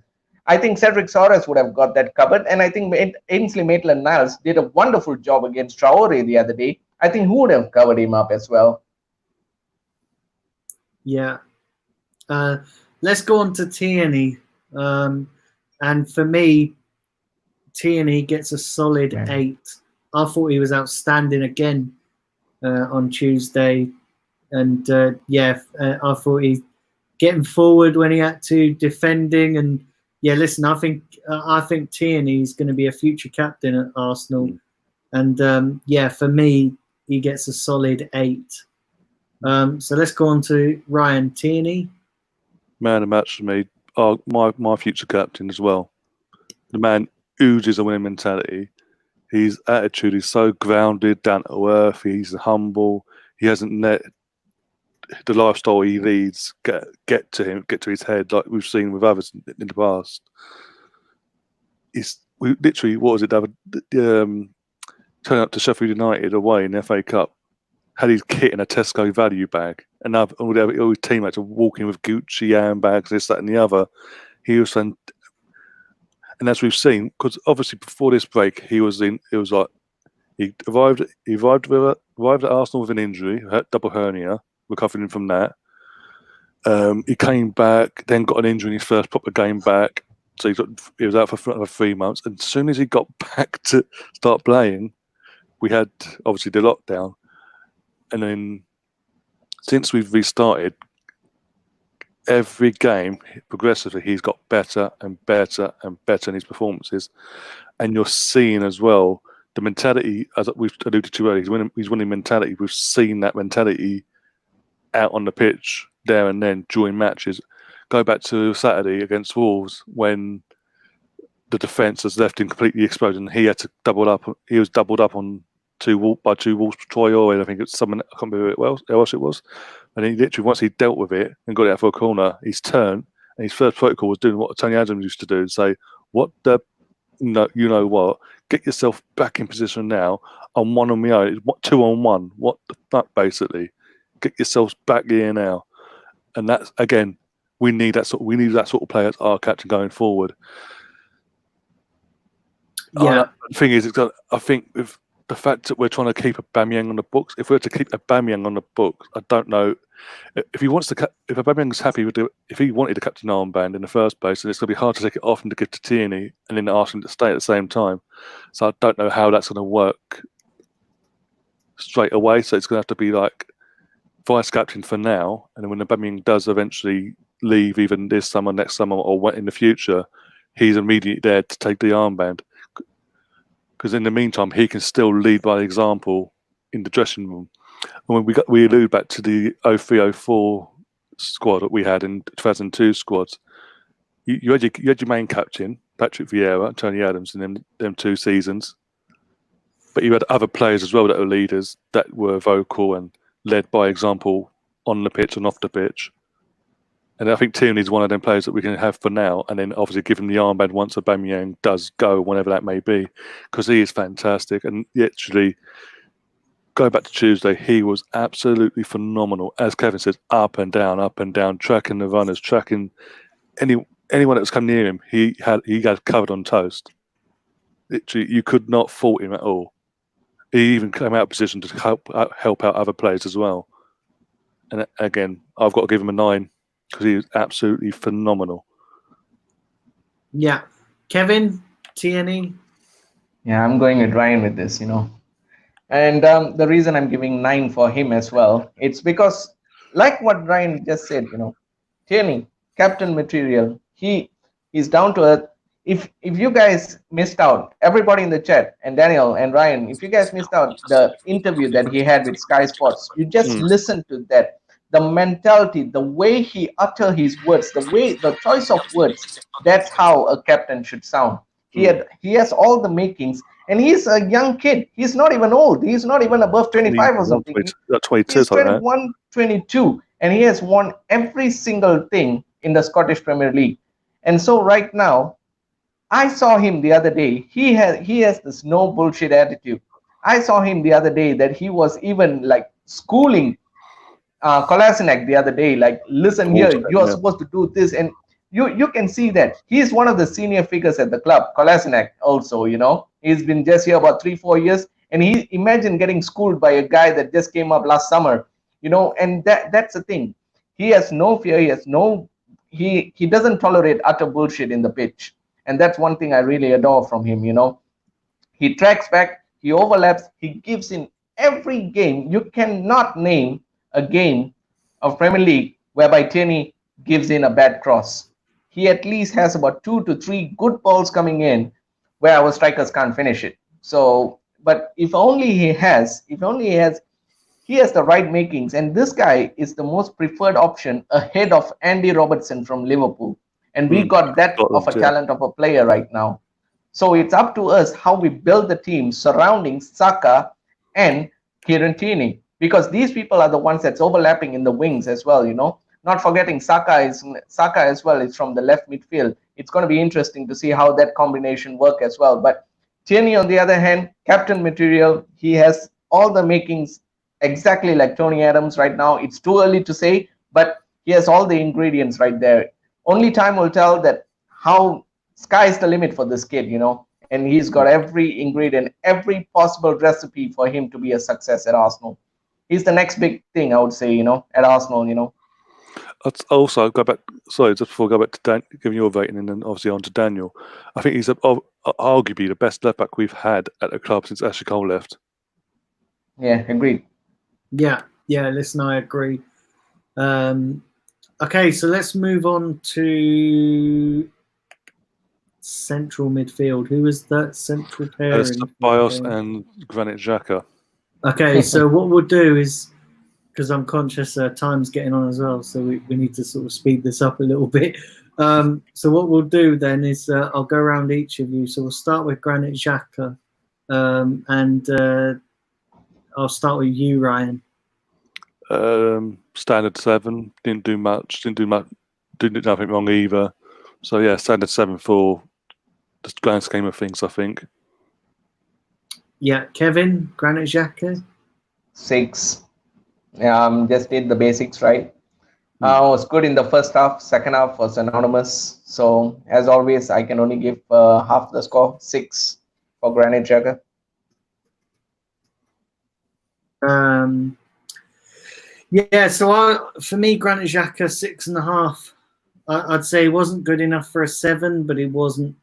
I think Cedric Soares would have got that covered, and I think Ainsley Maitland-Niles did a wonderful job against Traore the other day. I think who would have covered him up as well. Yeah. Let's go on to Tierney. And for me, Tierney gets a solid 8. I thought he was outstanding again on Tuesday. And I thought he getting forward when he had to, defending, and listen, I think Tierney is going to be a future captain at Arsenal. And for me, he gets a solid 8. So let's go on to Ryan. Tierney. Man of match for me. My future captain as well. The man oozes a winning mentality. His attitude is so grounded, down to earth. He's humble. He hasn't let the lifestyle he leads get to him, get to his head, like we've seen with others in the past. We literally, what was it? Turning up to Sheffield United away in the FA Cup, had his kit in a Tesco value bag, and all his teammates are walking with Gucci handbags, this, that, and the other. He was, and as we've seen, because obviously before this break, he was in. It was like he arrived at Arsenal with an injury, double hernia, recovering from that. He came back, then got an injury in his first proper game back. So he was out for another 3 months. And as soon as he got back to start playing, we had obviously the lockdown. And then since we've restarted, every game progressively he's got better and better and better in his performances. And you're seeing as well the mentality, as we've alluded to earlier, his winning mentality. We've seen that mentality out on the pitch there and then during matches. Go back to Saturday against Wolves when the defence has left him completely exposed, and he had to double up. He was doubled up on two Wolves Traore. I think it's someone, I can't remember who else it was. And he literally, once he dealt with it and got it out for a corner, he's turned, and his first protocol was doing what Tony Adams used to do and say, "What the, no, you know what? Get yourself back in position now. I'm one on my own. It's 2-on-1. What the fuck, basically? Get yourselves back here now." And that's, again, we need that sort of player as our captain going forward. Yeah. The thing is, I think with the fact that we're trying to keep Aubameyang on the books, if we were to keep Aubameyang on the books, I don't know if he wants to. If Aubameyang's happy with it, if he wanted to captain armband in the first place, then it's going to be hard to take it off and to give to Tierney and then ask him to stay at the same time. So I don't know how that's going to work straight away. So it's going to have to be like vice captain for now, and then when Aubameyang does eventually leave, even this summer, next summer, or in the future, he's immediately there to take the armband. Because in the meantime, he can still lead by example in the dressing room. And when we allude back to the 03-04 squad that we had in 2002 squads, you had your main captain, Patrick Vieira, Tony Adams, in them 2 seasons. But you had other players as well that were leaders, that were vocal and led by example on the pitch and off the pitch. And I think Tierney's one of them players that we can have for now, and then obviously give him the armband once Aubameyang does go, whenever that may be, because he is fantastic. And actually, going back to Tuesday, he was absolutely phenomenal. As Kevin says, up and down, tracking the runners, tracking anyone that was coming near him. He got covered on toast. Literally, you could not fault him at all. He even came out of position to help out other players as well. And again, I've got to give him a 9. Because he was absolutely phenomenal. Yeah. Kevin, Tierney? Yeah, I'm going with Ryan with this, And the reason I'm giving 9 for him as well, it's because, like what Ryan just said, Tierney, captain material, he's down to earth. If you guys missed out, everybody in the chat, and Daniel and Ryan, if you guys missed out the interview that he had with Sky Sports, you just listen to that. The mentality, the way he utter his words, the choice of words, that's how a captain should sound. He has all the makings, and he's a young kid. He's not even old. He's not even above 25 or something. 22, he's 21, 22, and he has won every single thing in the Scottish Premier League. And so right now, I saw him the other day. He has this no bullshit attitude. I saw him the other day that he was even like schooling Kolasinac the other day, like, listen here, you are supposed to do this, and you can see that he's one of the senior figures at the club. Kolasinac also, he's been just here about 3-4 years, and he imagine getting schooled by a guy that just came up last summer, and that's the thing. He has no fear. He doesn't tolerate utter bullshit in the pitch, and that's one thing I really adore from him. He tracks back, he overlaps, he gives in every game. You cannot name a game of Premier League whereby Tierney gives in a bad cross. He at least has about 2 to 3 good balls coming in where our strikers can't finish it. So, but if only he has the right makings, and this guy is the most preferred option ahead of Andy Robertson from Liverpool. And we got that of a talent of a player right now. So it's up to us how we build the team surrounding Saka and Kieran Tierney, because these people are the ones that's overlapping in the wings as well, Not forgetting Saka as well is from the left midfield. It's going to be interesting to see how that combination work as well. But Tierney, on the other hand, captain material, he has all the makings exactly like Tony Adams right now. It's too early to say, but he has all the ingredients right there. Only time will tell that how sky's the limit for this kid, and he's got every ingredient, every possible recipe for him to be a success at Arsenal. He's the next big thing, I would say, at Arsenal, Let's also go back. Sorry, just before I go back to giving your rating, and then obviously on to Daniel. I think he's arguably the best left back we've had at the club since Ashley Cole left. Yeah, agreed. Yeah. Listen, I agree. Okay, so let's move on to central midfield. Who was that central pairing? Bios and Granit Xhaka. Okay, so what we'll do is, because I'm conscious time's getting on as well, so we need to sort of speed this up a little bit. So what we'll do then is I'll go around each of you. So we'll start with Granit Xhaka, and I'll start with you, Ryan. Standard 7. Didn't do much. Didn't do nothing wrong either. So yeah, standard 7 for the grand scheme of things, I think. Yeah, Kevin, Granit Xhaka? 6. Just did the basics right. Was good in the first half. Second half was anonymous. So as always, I can only give half the score, 6. for Granit Xhaka? Yeah, so for me, Granit Xhaka 6.5. I'd say he wasn't good enough for a 7, but he wasn't.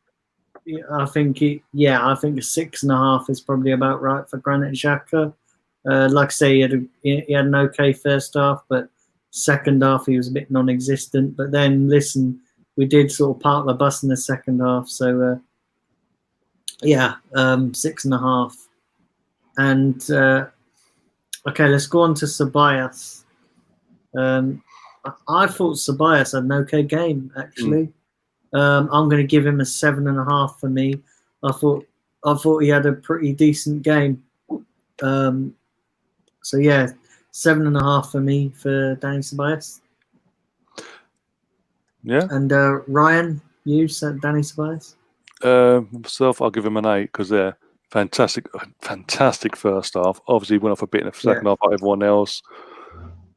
I think a 6.5 is probably about right for Granit Xhaka. Like I say, he had an okay first half, but second half he was a bit non-existent. But then, listen, we did sort of park the bus in the second half, so 6.5. And okay, let's go on to Ceballos. I thought Ceballos had an okay game actually. I'm going to give him a 7.5 for me. I thought he had a pretty decent game. So yeah, 7.5 for me for Danny Ceballos. Yeah. And Ryan, you said Danny Ceballos? Myself, I'll give him an 8 because they're fantastic first half. Obviously, went off a bit in the second half like everyone else,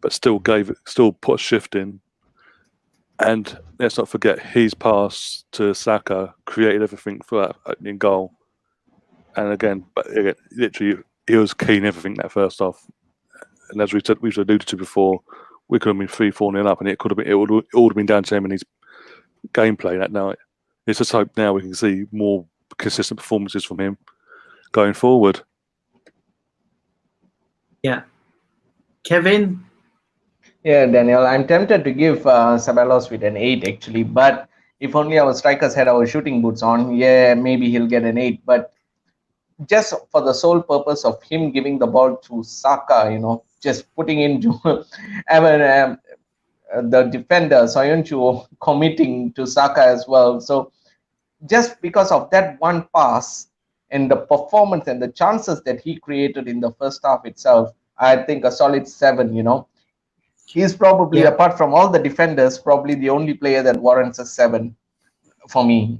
but still put a shift in. And let's not forget his pass to Saka created everything for that opening goal. And again, literally, he was key in everything that first half. And as we've alluded to before, we could have been 3-4 up, and it would have been down to him and his gameplay that night. It's just hope now we can see more consistent performances from him going forward. Yeah. Kevin? Yeah, Daniel, I'm tempted to give Ceballos with an 8 actually, but if only our strikers had our shooting boots on, maybe he'll get an 8. But just for the sole purpose of him giving the ball to Saka, just putting into the defender Soyuncu committing to Saka as well. So just because of that one pass and the performance and the chances that he created in the first half itself, I think a solid 7. He's probably, apart from all the defenders, probably the only player that warrants a 7 for me.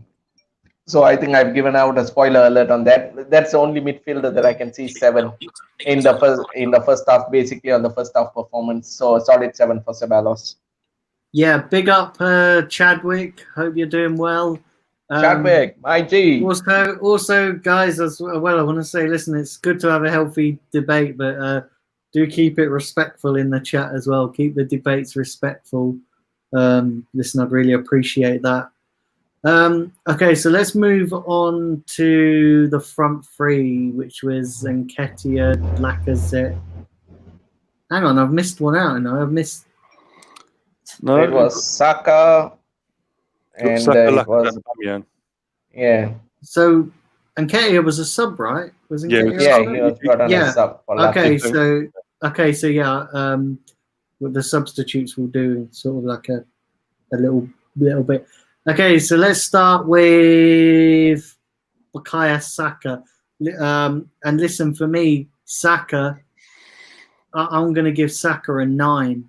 So I think I've given out a spoiler alert on that. That's the only midfielder that I can see 7 in the first half, basically on the first half performance. So a solid 7 for Ceballos. Yeah, big up Chadwick. Hope you're doing well. Chadwick, my G. Also, guys, as well, I want to say, listen, it's good to have a healthy debate, but do keep it respectful in the chat as well. Keep the debates respectful. Listen, I'd really appreciate that. Okay, so let's move on to the front three, which was Nketiah, Lacazette. Hang on, I've missed one out. I've missed. No, it was Saka, and it was yeah. So Nketiah was a sub, right? Was Nketiah he was brought on a sub. For Okay, so yeah, with the substitutes we'll do sort of like a little bit. Okay, so let's start with Bukayo Saka. And listen, for me, Saka, I'm going to give Saka a 9.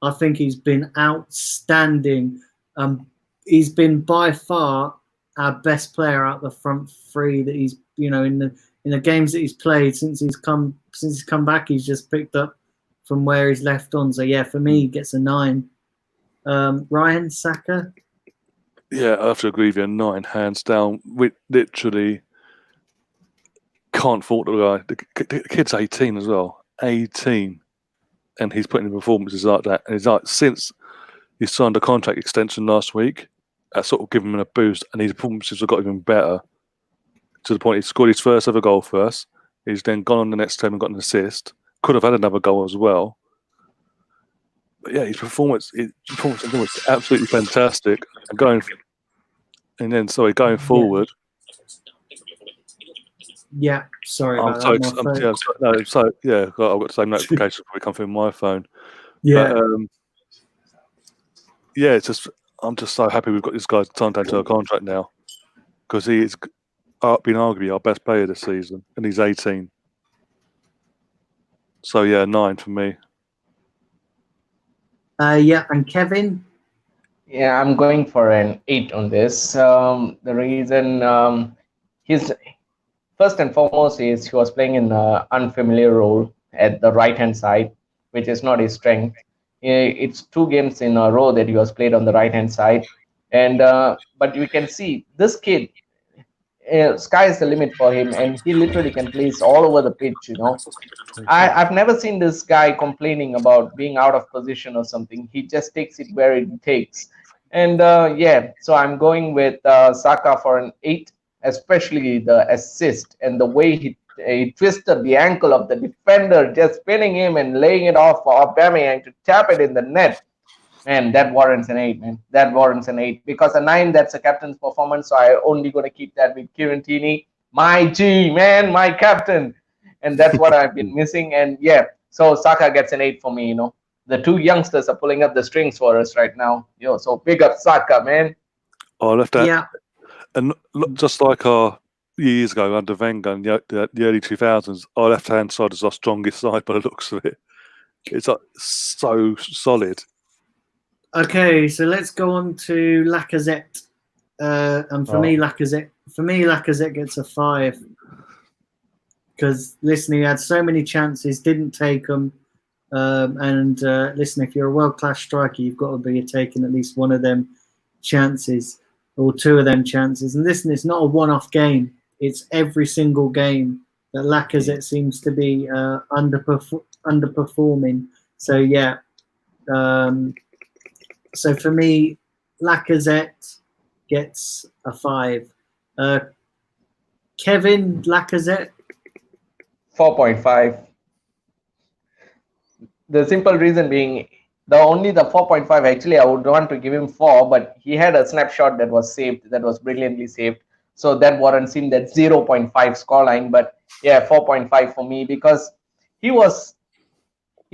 I think he's been outstanding. He's been by far our best player out the front three that he's, in the games that he's played since he's come back. He's just picked up from where he's left on. So yeah, for me, he gets a 9. Ryan, Saka. Yeah, I have to agree with you. 9, hands down. We literally can't fault the guy. The kid's 18 as well. 18. And he's putting in performances like that. And he's like, since he signed a contract extension last week, that sort of given him a boost. And his performances have got even better to the point he scored his first ever goal for us. He's then gone on the next term and got an assist. Could have had another goal as well. But yeah, his performance was absolutely fantastic. And going forward. Yeah, sorry about that. I've got the same notification probably come through my phone. Yeah. But, I'm just so happy we've got this guy signed into a contract now because he has been arguably our best player this season, and he's 18. So yeah, 9 for me. And Kevin. Yeah, I'm going for an 8 on this. The reason he's first and foremost is he was playing in an unfamiliar role at the right-hand side, which is not his strength. It's 2 games in a row that he was played on the right-hand side, and but you can see this kid sky's the limit for him, and he literally can place all over the pitch. I've never seen this guy complaining about being out of position or something. He just takes it where it takes. And yeah, so I'm going with Saka for an 8, especially the assist and the way he twisted the ankle of the defender, just spinning him and laying it off for Aubameyang to tap it in the net. Man, that warrants an 8, man. That warrants an 8. Because a 9, that's a captain's performance, so I only going to keep that with Kieran Tierney. My G, man, my captain. And that's what I've been missing. And yeah, so Saka gets an 8 for me, The two youngsters are pulling up the strings for us right now. So big up Saka, man. I left that. Yeah. And just like our years ago under Wenger in the early 2000s, our left-hand side is our strongest side by the looks of it. It's like so solid. Okay, so let's go on to Lacazette. And for me, Lacazette gets a 5. Because listen, he had so many chances, didn't take them. And listen, if you're a world-class striker, you've got to be taking at least one of them chances or 2 of them chances. And listen, it's not a one-off game. It's every single game that Lacazette seems to be underperforming. So, yeah. So, for me, Lacazette gets a 5. Kevin, Lacazette? 4.5. The simple reason being, the 4.5, actually, I would want to give him 4, but he had a snapshot that was saved, that was brilliantly saved. So that warrants him that 0.5 scoreline. But yeah, 4.5 for me, because he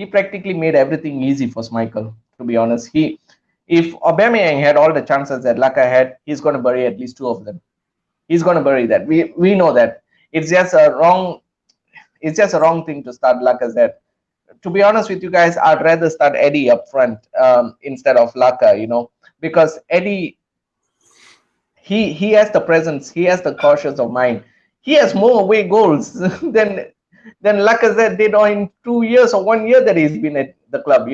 practically made everything easy for Schmeichel, to be honest. If Aubameyang had all the chances that Laka had, he's going to bury at least 2 of them. He's going to bury that. We know that. It's just a wrong thing to start Lacazette. To be honest with you guys, I'd rather start Eddie up front instead of Laka, because Eddie, he has the presence, he has the cautious of mind. He has more away goals than Lacazette did in 2 years or 1 year that he's been at the club,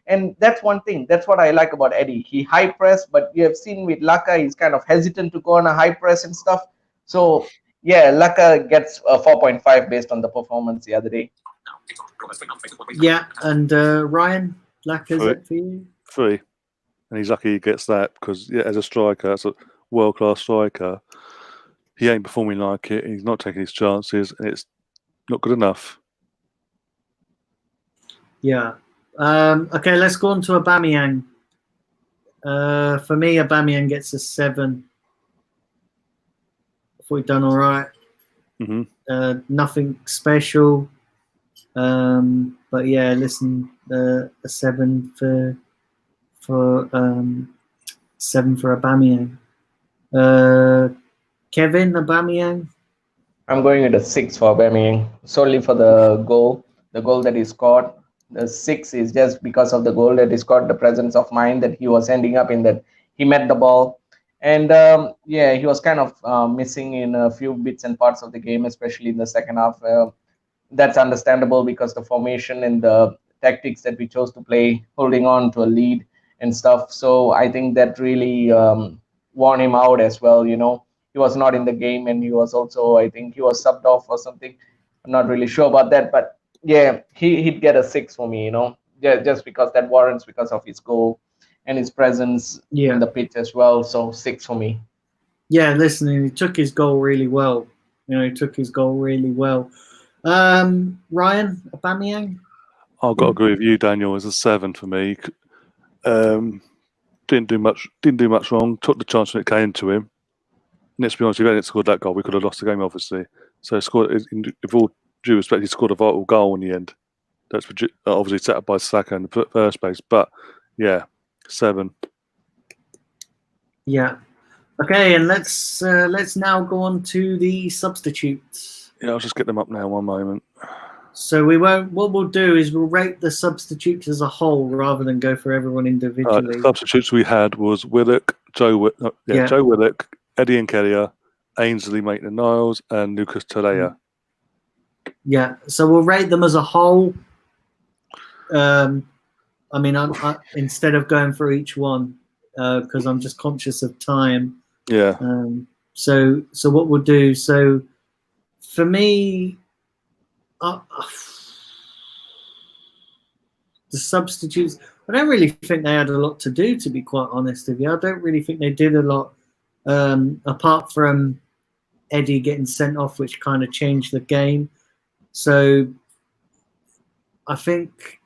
And that's one thing. That's what I like about Eddie. He high press, but you have seen with Laka, he's kind of hesitant to go on a high press and stuff. So yeah, Laka gets a 4.5 based on the performance the other day. Yeah, and Ryan, Lacazette for you? 3. And he's lucky he gets that because, yeah, as a striker, as a world-class striker, he ain't performing like it. He's not taking his chances, and it's not good enough. Yeah. Okay, let's go on to Aubameyang. For me, Aubameyang gets a 7. I thought he'd done all right. Mm-hmm. Nothing special. But yeah, listen, a 7 for 7 for Aubameyang. Kevin, Aubameyang? I'm going with a 6 for Aubameyang, solely for the goal that he scored. The 6 is just because of the goal that he scored, the presence of mind that he was ending up in, that he met the ball. And yeah, he was kind of missing in a few bits and parts of the game, especially in the second half. That's understandable because the formation and the tactics that we chose to play, holding on to a lead and stuff. So I think that really won him out as well. He was not in the game, and he was also, I think he was subbed off or something. I'm not really sure about that, but yeah, he'd get a 6 for me, just because that warrants because of his goal and his presence in the pitch as well. So 6 for me. Yeah, listen, he took his goal really well. He took his goal really well. Ryan, Aubameyang? I've got to agree with you, Daniel. It's a 7 for me. Didn't do much wrong. Took the chance when it came to him. And let's be honest, if he hadn't scored that goal, we could have lost the game, obviously. So scored. With all due respect, he scored a vital goal in the end. That's obviously set up by Saka in the first place. But yeah, 7. Yeah. Okay, and let's now go on to the substitutes. Yeah, I'll just get them up now. One moment. So what we'll do is we'll rate the substitutes as a whole rather than go for everyone individually. The substitutes we had was Willock, Joe Willock, Eddie Nketiah, Ainsley Maitland-Niles, and Lucas Torreira. Yeah, so we'll rate them as a whole. I instead of going for each one, because I'm just conscious of time. Yeah. So what we'll do? So for me, the substitutes. I don't really think they had a lot to do, to be quite honest with you. I don't really think they did a lot, apart from Eddie getting sent off, which kind of changed the game. So I think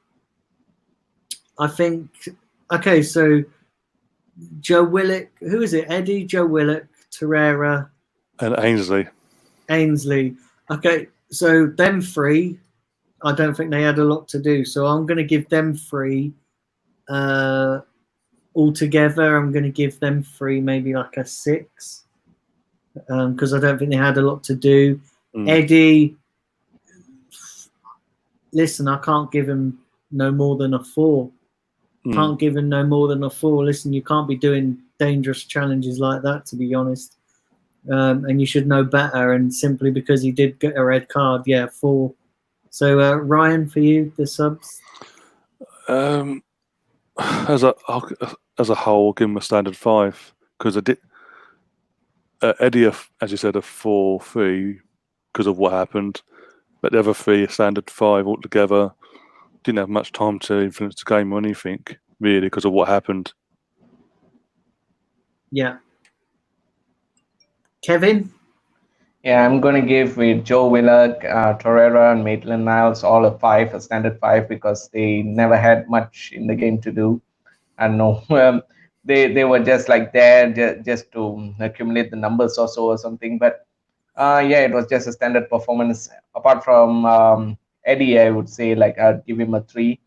okay. So Joe Willock, who is it? Eddie, Joe Willock, Torreira, and Ainsley. Okay, so them three, I don't think they had a lot to do. So I'm going to give them three altogether. I'm going to give them three, maybe like a 6, because I don't think they had a lot to do. Eddie, listen, I can't give him no more than a 4. Can't give him no more than a 4. Listen, you can't be doing dangerous challenges like that, to be honest. And you should know better. And simply because he did get a red card, 4. So Ryan, for you, the subs. As a whole, I'll give him a standard 5 because I did. Eddie, as you said, a 4-3 because of what happened, but the other 3 a standard 5 altogether. Didn't have much time to influence the game or anything really because of what happened. Yeah. Kevin? Yeah, I'm going to give with Joe Willock, Torreira, and Maitland-Niles all a 5, a standard 5, because they never had much in the game to do. I don't know. They were just like there just to accumulate the numbers or so or something. But it was just a standard performance. Apart from Eddie, I would say I'd give him a 3.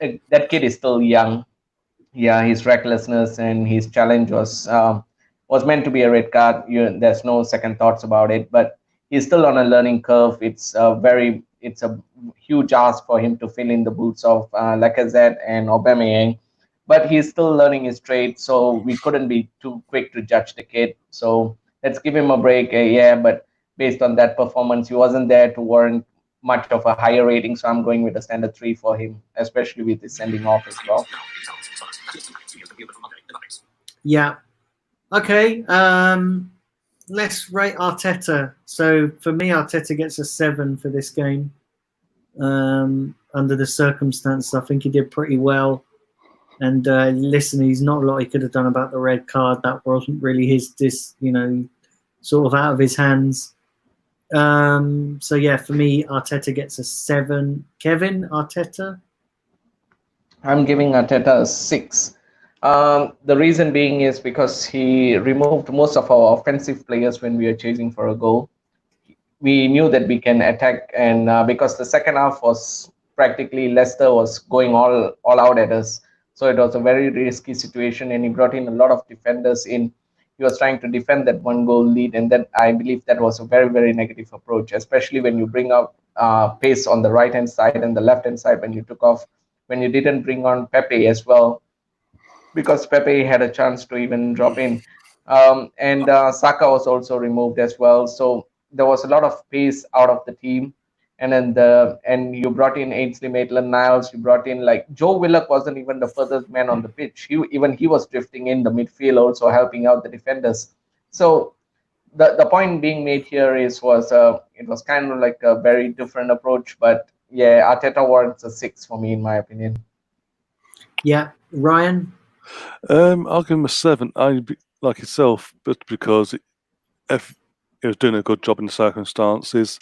That kid is still young. Yeah, his recklessness and his challenge was meant to be a red card. There's no second thoughts about it. But he's still on a learning curve. It's a huge ask for him to fill in the boots of Lacazette and Aubameyang. But he's still learning his trade, so we couldn't be too quick to judge the kid. So let's give him a break. But based on that performance, he wasn't there to warrant much of a higher rating. So I'm going with a standard 3 for him, especially with his sending off as well. Yeah. Okay. Let's rate Arteta. So for me, Arteta gets a 7 for this game. Under the circumstances, I think he did pretty well. And listen, he's not a lot he could have done about the red card. That wasn't really his, sort of out of his hands. So yeah, for me, Arteta gets a 7. Kevin, Arteta? I'm giving Arteta a 6. The reason being is because he removed most of our offensive players when we were chasing for a goal. We knew that we can attack, and because the second half was practically Leicester was going all out at us. So it was a very risky situation, and he brought in a lot of defenders in. He was trying to defend that 1-goal lead, and that I believe that was a very, very negative approach, especially when you bring up pace on the right-hand side and the left-hand side when you took off, when you didn't bring on Pepe as well, because Pepe had a chance to even drop in. And Saka was also removed as well. So there was a lot of pace out of the team. And then you brought in Ainsley Maitland-Niles. You brought in Joe Willock wasn't even the furthest man on the pitch. He was drifting in the midfield, also helping out the defenders. So the point being made here it was kind of like a very different approach. But yeah, Arteta warrants a 6 for me, in my opinion. Yeah, Ryan. I'll give him a 7. Like yourself, but because he was doing a good job in the circumstances.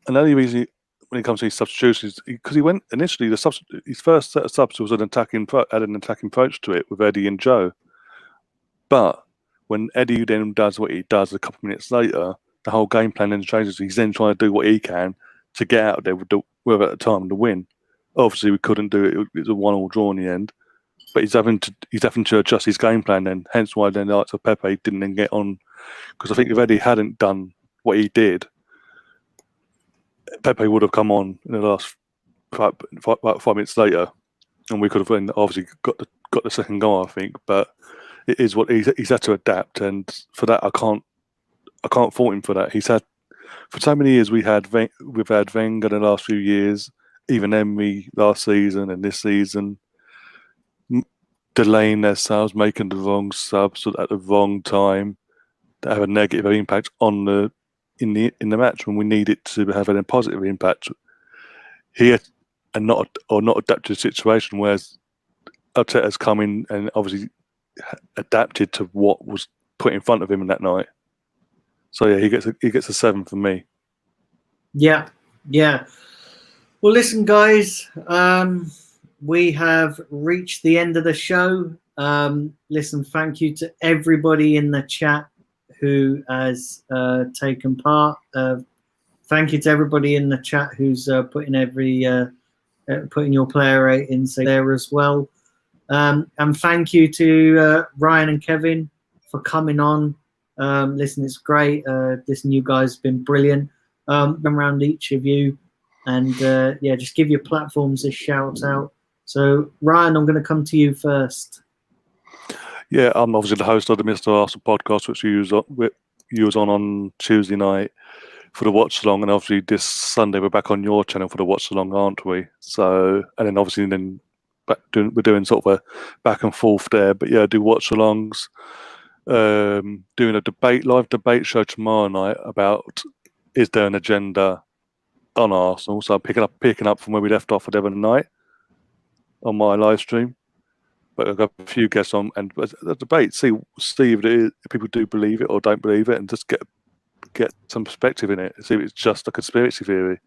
And the only reason when it comes to his substitutions, because he went initially, his first set of subs was had an attacking approach to it with Eddie and Joe. But when Eddie then does what he does a couple of minutes later, the whole game plan then changes. He's then trying to do what he can to get out there with at the time to win. Obviously, we couldn't do it. It was a 1-1 draw in the end. But he's having to adjust his game plan then. Hence why then the likes of Pepe didn't then get on. Because I think if Eddie hadn't done what he did, Pepe would have come on in the last 5 minutes later, and we could have then obviously got the second goal, I think. But it is what he's had to adapt, and for that I can't fault him for that. He's had for so many years we've had Wenger the last few years, even Emery last season and this season, delaying their subs, making the wrong subs at the wrong time. have a negative impact on the match when we need it to have a positive impact here, and not adapt to the situation. Whereas Arteta's come in and obviously adapted to what was put in front of him in that night. So yeah, he gets a 7 from me. Yeah. Well, listen, guys, we have reached the end of the show. Listen, thank you to everybody in the chat who has taken part. Thank you to everybody in the chat who's putting your player ratings there as well. And thank you to Ryan and Kevin for coming on. Listen, it's great. Listen, you guys have been brilliant. Around each of you, and just give your platforms a shout out. So, Ryan, I'm going to come to you first. Yeah, I'm obviously the host of the Mr. Arsenal podcast, which you was on Tuesday night for the watch along, and obviously this Sunday we're back on your channel for the watch along, aren't we? So, and then obviously we're doing sort of a back and forth there. But yeah, do watch alongs. Doing a live debate show tomorrow night about is there an agenda on Arsenal? So I'm picking up from where we left off the other night on my live stream. But I've got a few guests on, and the debate, see if people do believe it or don't believe it, and just get some perspective in it. See if it's just a conspiracy theory.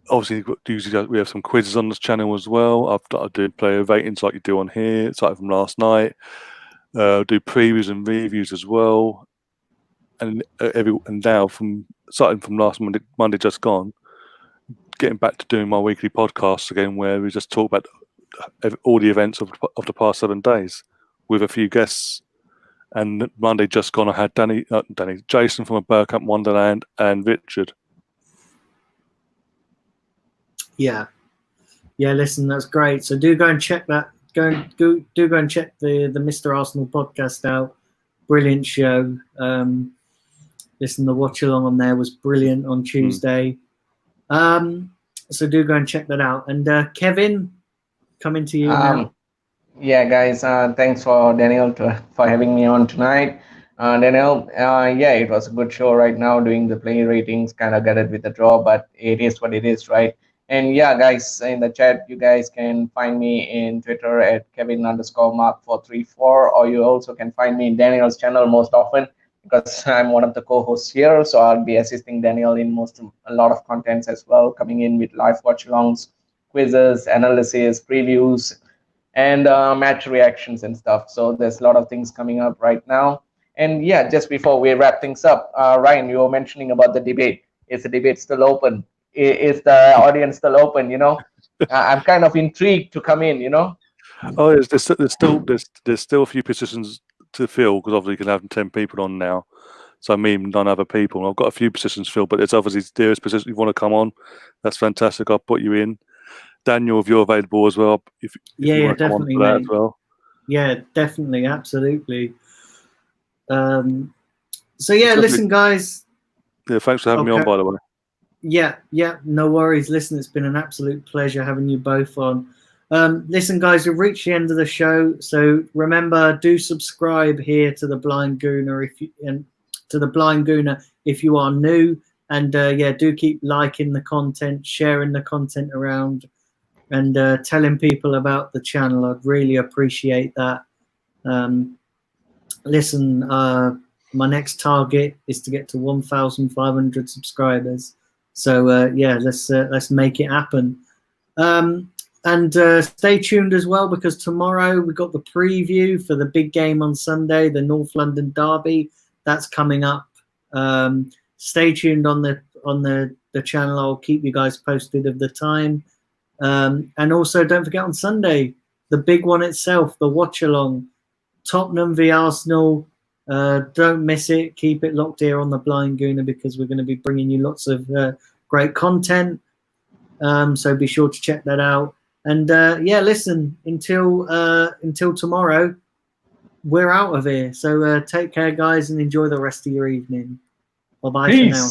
Obviously, usually we have some quizzes on this channel as well. I do player ratings like you do on here. It's like from last night. Do previews and reviews as well. And now starting from last Monday just gone, getting back to doing my weekly podcasts again, where we just talk about all the events of the past 7 days with a few guests. And Monday just gone, I had Jason from a Bergkamp Wonderland, and Richard. Yeah. Listen, that's great. So do go and check that. Go and check the Mr. Arsenal podcast out. Brilliant show. Listen, the watch along on there was brilliant on Tuesday. So do go and check that out. And Kevin, coming to you now. Yeah, guys, thanks for Daniel for having me on tonight. Daniel, it was a good show right now. Doing the player ratings, kind of got it with the draw, but it is what it is, right? And yeah, guys, in the chat, you guys can find me in Twitter at Kevin_Mark434, or you also can find me in Daniel's channel most often, because I'm one of the co-hosts here. So I'll be assisting Daniel in a lot of contents as well, coming in with live watch-alongs, quizzes, analysis, previews, and match reactions and stuff. So there's a lot of things coming up right now. And yeah, just before we wrap things up, Ryan, you were mentioning about the debate. Is the debate still open? Is the audience still open? I'm kind of intrigued to come in. Oh, there's still a few positions to fill, because obviously you can have 10 people on now. So me and 9 other people. And I've got a few positions filled, but there's obviously dearest positions you want to come on. That's fantastic. I'll put you in. Daniel, if you're available as well, if you want to come on for that as well. Yeah, definitely, absolutely. So yeah, listen, guys. Yeah, thanks for having me on, by the way. Yeah, no worries. Listen, it's been an absolute pleasure having you both on. Listen, guys, we've reached the end of the show. So remember, do subscribe here to the Blind Gooner if you are new, and do keep liking the content, sharing the content around, and telling people about the channel. I'd really appreciate that. Listen, my next target is to get to 1,500 subscribers. So let's make it happen. And stay tuned as well, because tomorrow we've got the preview for the big game on Sunday, the North London Derby. That's coming up. Stay tuned on the channel. I'll keep you guys posted of the time. And also, don't forget on Sunday, the big one itself, the watch along, Tottenham v Arsenal. Don't miss it. Keep it locked here on the Blind Gooner, because we're going to be bringing you lots of great content. So be sure to check that out. And listen, until tomorrow, we're out of here. So take care, guys, and enjoy the rest of your evening. Bye-bye for now.